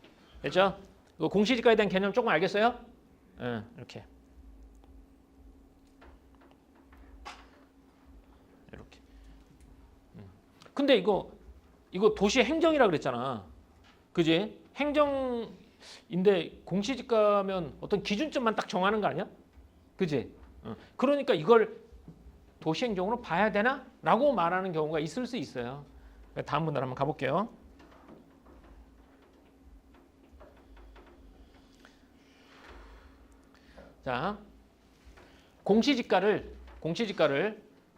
됐죠? 공시지가에 대한 개념 조금 알겠어요? 이렇게. 이렇게. 근데 이거 도시 행정이라 그랬잖아. 그지? 행정인데 공시지가면 어떤 기준점만 딱 정하는 거 아니야? 그지? 그러니까 이걸 도시 행정으로 봐야 되나? 라고 말하는 경우가 있을 수 있어요. 다음 분들 한번 가볼게요. 자, 공시지가를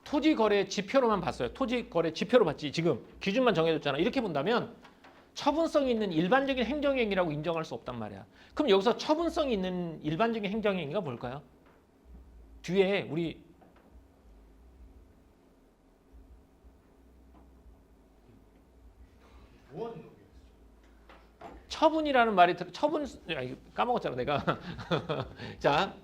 토지 거래 지표로만 봤어요. 토지 거래 지표로 봤지. 지금 기준만 정해줬잖아. 이렇게 본다면 처분성이 있는 일반적인 행정행위라고 인정할 수 없단 말이야. 그럼 여기서 처분성이 있는 일반적인 행정행위가 뭘까요? 뒤에 우리 뭐 하는 놈이야? 처분이라는 말이 처분 까먹었잖아 내가. 자,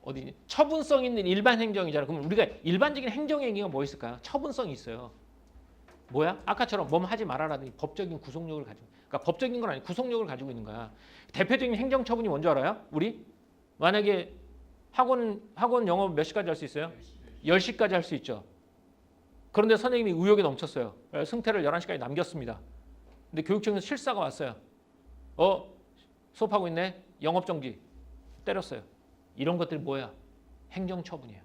어디 처분성 있는 일반 행정이잖아. 그럼 우리가 일반적인 행정행위가 뭐 있을까요? 처분성이 있어요. 뭐야? 아까처럼 뭐뭐 하지 말아라든지 법적인 구속력을 가지고. 그러니까 법적인 건 아니고 구속력을 가지고 있는 거야. 대표적인 행정처분이 뭔지 알아요? 우리 만약에 학원 영업 몇 시까지 할 수 있어요? 10시까지 할 수 있죠. 그런데 선생님이 의욕이 넘쳤어요. 승태를 11시까지 남겼습니다. 근데 교육청에서 실사가 왔어요. 수업하고 있네. 영업정지. 때렸어요. 이런 것들이 뭐야? 행정처분이에요.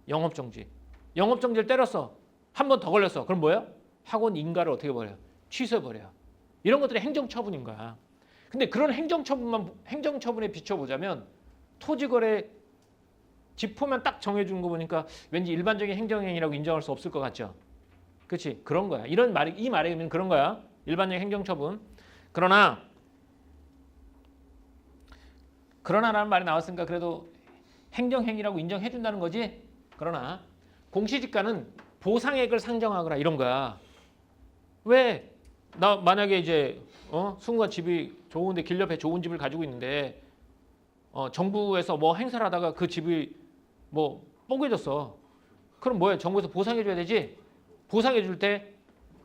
영업정지. 영업정지를 때렸어. 한 번 더 걸렸어. 그럼 뭐야? 학원 인가를 어떻게 버려요? 취소해버려요. 이런 것들이 행정처분인 거야. 근데 그런 행정처분에 비춰보자면 토지거래 지표만 딱 정해주는 거 보니까 왠지 일반적인 행정행위라고 인정할 수 없을 것 같죠? 그렇지? 그런 거야. 이 말의 의미는 그런 거야. 일반적인 행정처분. 그러나라는 말이 나왔으니까 그래도 행정행위라고 인정해준다는 거지. 그러나 공시지가는 보상액을 상정하거나 이런 거야. 왜? 나 만약에 이제 승우가 집이 좋은데 길 옆에 좋은 집을 가지고 있는데 정부에서 뭐 행사를 하다가 그 집이 뭐 뽀개졌어. 그럼 뭐야? 정부에서 보상해줘야 되지. 보상해줄 때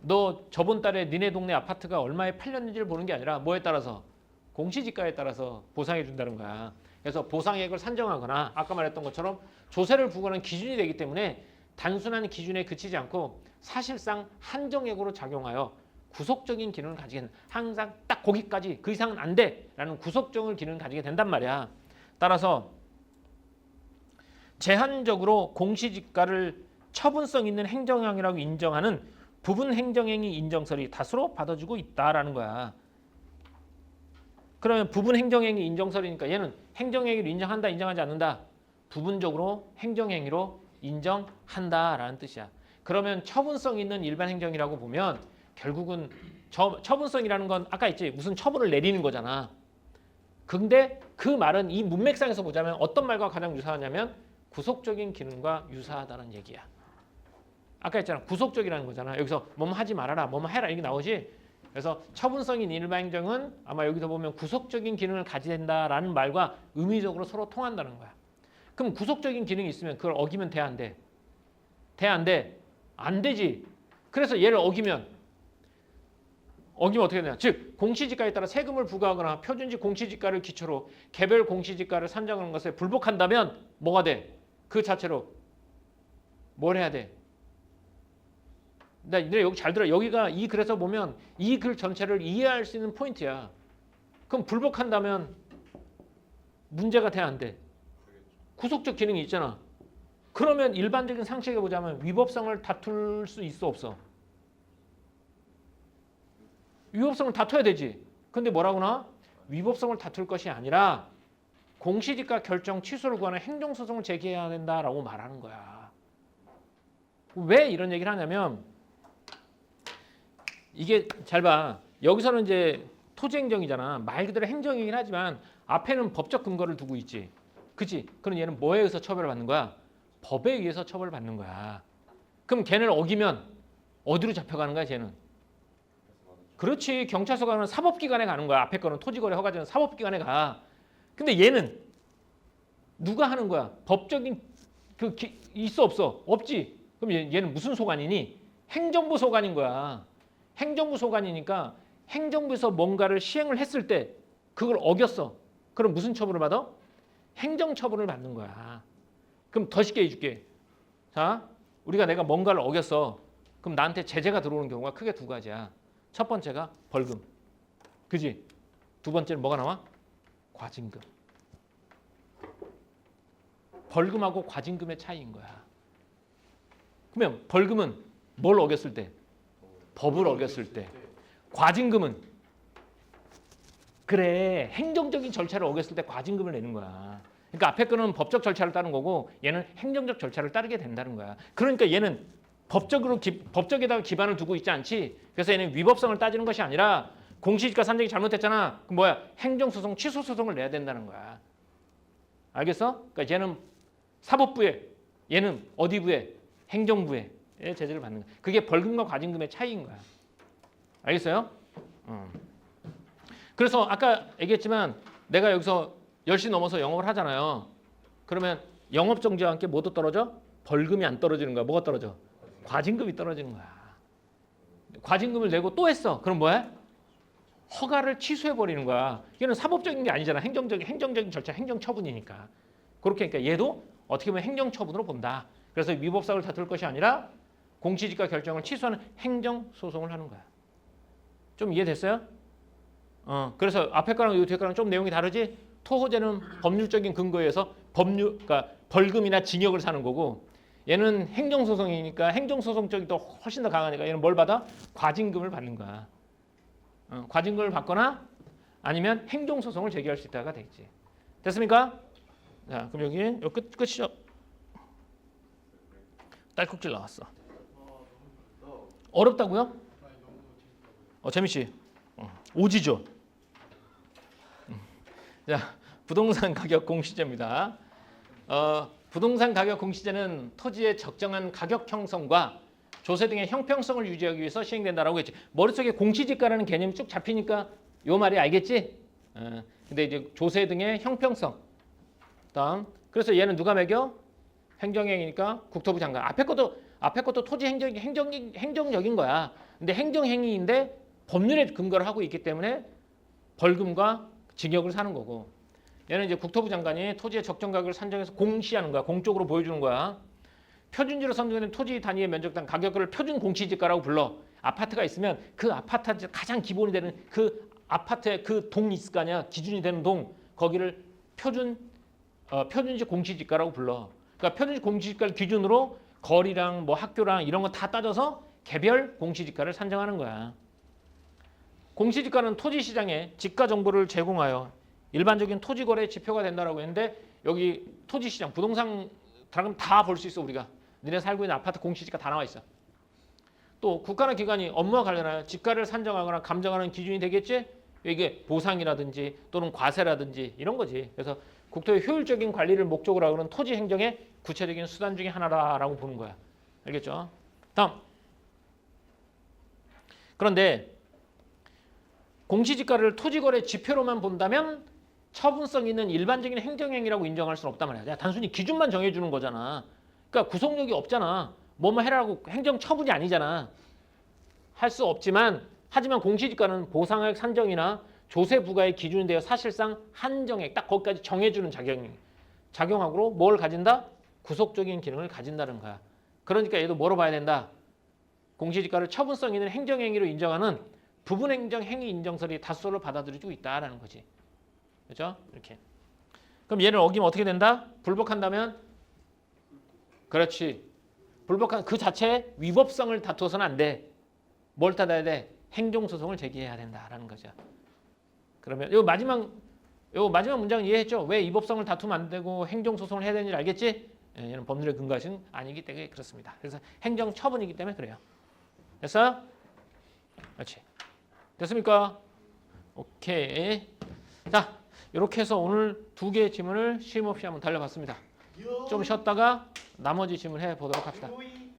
너 저번 달에 니네 동네 아파트가 얼마에 팔렸는지를 보는 게 아니라 뭐에 따라서? 공시지가에 따라서 보상해준다는 거야. 그래서 보상액을 산정하거나 아까 말했던 것처럼 조세를 부과하는 기준이 되기 때문에 단순한 기준에 그치지 않고 사실상 한정액으로 작용하여 구속적인 기능을 가지게 된다. 항상 딱 거기까지 그 이상은 안 돼라는 구속적인 기능을 가지게 된단 말이야. 따라서 제한적으로 공시지가를 처분성 있는 행정행위라고 인정하는 부분 행정행위 인정설이 다수로 받아주고 있다라는 거야. 그러면 부분 행정행위 인정설이니까 얘는 행정행위로 인정한다, 인정하지 않는다. 부분적으로 행정행위로 인정한다라는 뜻이야. 그러면 처분성 있는 일반 행정이라고 보면 결국은 처분성이라는 건 아까 있지 무슨 처분을 내리는 거잖아. 근데 그 말은 이 문맥상에서 보자면 어떤 말과 가장 유사하냐면 구속적인 기능과 유사하다는 얘기야. 아까 했잖아. 구속적이라는 거잖아. 여기서 뭐뭐 하지 말아라, 뭐뭐 해라 이게 나오지. 그래서 처분성인 일반 행정은 아마 여기서 보면 구속적인 기능을 가진다라는 말과 의미적으로 서로 통한다는 거야. 그럼 구속적인 기능이 있으면 그걸 어기면 돼, 안 돼? 돼, 안 돼? 안 되지. 그래서 얘를 어기면 어떻게 되냐? 즉 공시지가에 따라 세금을 부과하거나 표준지 공시지가를 기초로 개별 공시지가를 산정하는 것에 불복한다면 뭐가 돼? 그 자체로 뭘 해야 돼? 나 여기 잘 들어. 여기가 이 글에서 보면 이 글 전체를 이해할 수 있는 포인트야. 그럼 불복한다면 문제가 돼, 안 돼? 구속적 기능이 있잖아. 그러면 일반적인 상식에 보자면 위법성을 다툴 수 있어 없어? 위법성을 다퉈야 되지. 근데 뭐라고나? 위법성을 다툴 것이 아니라 공시지가 결정 취소를 구하는 행정소송을 제기해야 된다라고 말하는 거야. 왜 이런 얘기를 하냐면 이게 잘 봐. 여기서는 이제 토지행정이잖아. 말 그대로 행정이긴 하지만 앞에는 법적 근거를 두고 있지. 그치? 그럼 얘는 뭐에 의해서 처벌을 받는 거야? 법에 의해서 처벌을 받는 거야. 그럼 걔를 어기면 어디로 잡혀가는 거야, 쟤는? 그렇지. 경찰서 가는 사법기관에 가는 거야. 앞에 거는 토지거래 허가제는 사법기관에 가. 근데 얘는 누가 하는 거야? 법적인 있어 없어? 없지. 그럼 얘는 무슨 소관이니? 행정부 소관인 거야. 행정부 소관이니까 행정부에서 뭔가를 시행을 했을 때 그걸 어겼어. 그럼 무슨 처벌을 받아? 행정처벌을 받는 거야. 그럼 더 쉽게 해줄게. 자, 내가 뭔가를 어겼어. 그럼 나한테 제재가 들어오는 경우가 크게 두 가지야. 첫 번째가 벌금. 그지? 두 번째는 뭐가 나와? 과징금. 벌금하고 과징금의 차이인 거야. 그러면 벌금은 뭘 어겼을 때? 법을 어겼을 때. 과징금은 그래 행정적인 절차를 어겼을 때 과징금을 내는 거야. 그러니까 앞에 거는 법적 절차를 따른 거고 얘는 행정적 절차를 따르게 된다는 거야. 그러니까 얘는 법적에다가 기반을 두고 있지 않지. 그래서 얘는 위법성을 따지는 것이 아니라 공시지가 산정이 잘못됐잖아. 그럼 뭐야? 행정소송, 취소소송을 내야 된다는 거야. 알겠어? 그러니까 얘는 사법부에, 얘는 어디 부에? 행정부에 제재를 받는 거야. 그게 벌금과 과징금의 차이인 거야. 알겠어요? 그래서 아까 얘기했지만 내가 여기서 10시 넘어서 영업을 하잖아요. 그러면 영업정지와 함께 뭐도 떨어져? 벌금이 안 떨어지는 거야. 뭐가 떨어져? 과징금이 떨어지는 거야. 과징금을 내고 또 했어. 그럼 뭐야? 허가를 취소해버리는 거야. 이거는 사법적인 게 아니잖아. 행정적인 절차, 행정처분이니까. 그렇게 그러니까 얘도 어떻게 보면 행정처분으로 본다. 그래서 위법사를 다툴 것이 아니라 공시지가 결정을 취소하는 행정소송을 하는 거야. 좀 이해됐어요? 그래서 앞에 거랑 뒤에 거랑 좀 내용이 다르지? 토호제는 법률적인 근거에 의해서 그러니까 벌금이나 징역을 사는 거고 얘는 행정소송이니까 행정소송 쪽이 더 훨씬 더 강하니까 얘는 뭘 받아? 과징금을 받는 거야. 과징금을 받거나 아니면 행정소송을 제기할 수 있다가 되겠지. 됐습니까? 자, 그럼 여기 끝이죠? 딸꾹질 나왔어. 어렵다고요? 재미씨. 오지죠? 자, 부동산 가격 공시제입니다. 부동산 가격 공시제는 토지의 적정한 가격 형성과 조세 등의 형평성을 유지하기 위해서 시행된다라고 했지. 머릿속에 공시지가라는 개념이 쭉 잡히니까 요 말이 알겠지? 근데 이제 조세 등의 형평성. 다음. 그래서 얘는 누가 매겨? 행정행위니까 국토부 장관. 앞에 것도 토지 행정적인 거야. 근데 행정행위인데 법률에 근거를 하고 있기 때문에 벌금과 징역을 사는 거고. 얘는 이제 국토부 장관이 토지의 적정 가격을 산정해서 공시하는 거야. 공적으로 보여주는 거야. 표준지로 선정된 토지 단위의 면적당 가격을 표준 공시지가라고 불러. 아파트가 있으면 그 아파트 가장 기본이 되는 그 아파트에 그 동이 있을 거 아니야. 기준이 되는 동. 거기를 표준지 공시지가라고 불러. 그러니까 표준지 공시지가를 기준으로 거리랑 뭐 학교랑 이런 거 다 따져서 개별 공시지가를 산정하는 거야. 공시지가는 토지시장에 지가 정보를 제공하여 일반적인 토지거래 지표가 된다라고 했는데 여기 토지시장, 부동산 다 볼 수 있어 우리가. 너네 살고 있는 아파트 공시지가 다 나와 있어. 또 국가나 기관이 업무와 관련하여 지가를 산정하거나 감정하는 기준이 되겠지? 이게 보상이라든지 또는 과세라든지 이런 거지. 그래서 국토의 효율적인 관리를 목적으로 하는 토지 행정의 구체적인 수단 중에 하나라고 보는 거야. 알겠죠? 다음. 그런데 공시지가를 토지거래 지표로만 본다면 처분성 있는 일반적인 행정행위라고 인정할 수는 없단 말이야. 단순히 기준만 정해주는 거잖아. 그러니까 구속력이 없잖아. 뭐뭐 해라고 행정처분이 아니잖아. 할 수 없지만 하지만 공시지가는 보상액 산정이나 조세 부과의 기준이 되어 사실상 한정액 딱 거기까지 정해주는 작용하고 뭘 가진다? 구속적인 기능을 가진다는 거야. 그러니까 얘도 뭐로 봐야 된다? 공시지가를 처분성 있는 행정행위로 인정하는 부분행정행위 인정설이 다수를 받아들이고 있다라는 거지. 그렇죠? 이렇게. 그럼 얘를 어기면 어떻게 된다? 불복한다면 그렇지. 불법한 그 자체의 위법성을 다투어서는 안 돼. 뭘 따라야 돼? 행정소송을 제기해야 된다라는 거죠. 그러면 요 마지막 문장 이해했죠? 왜 위법성을 다투면 안 되고 행정소송을 해야 되는지 알겠지? 예, 얘는 법률에 근거하신 아니기 때문에 그렇습니다. 그래서 행정처분이기 때문에 그래요. 됐어요? 그렇지. 됐습니까? 오케이. 자, 이렇게 해서 오늘 2개의 지문을 쉼 없이 한번 달려봤습니다. 좀 쉬었다가 나머지 지문 해보도록 합시다.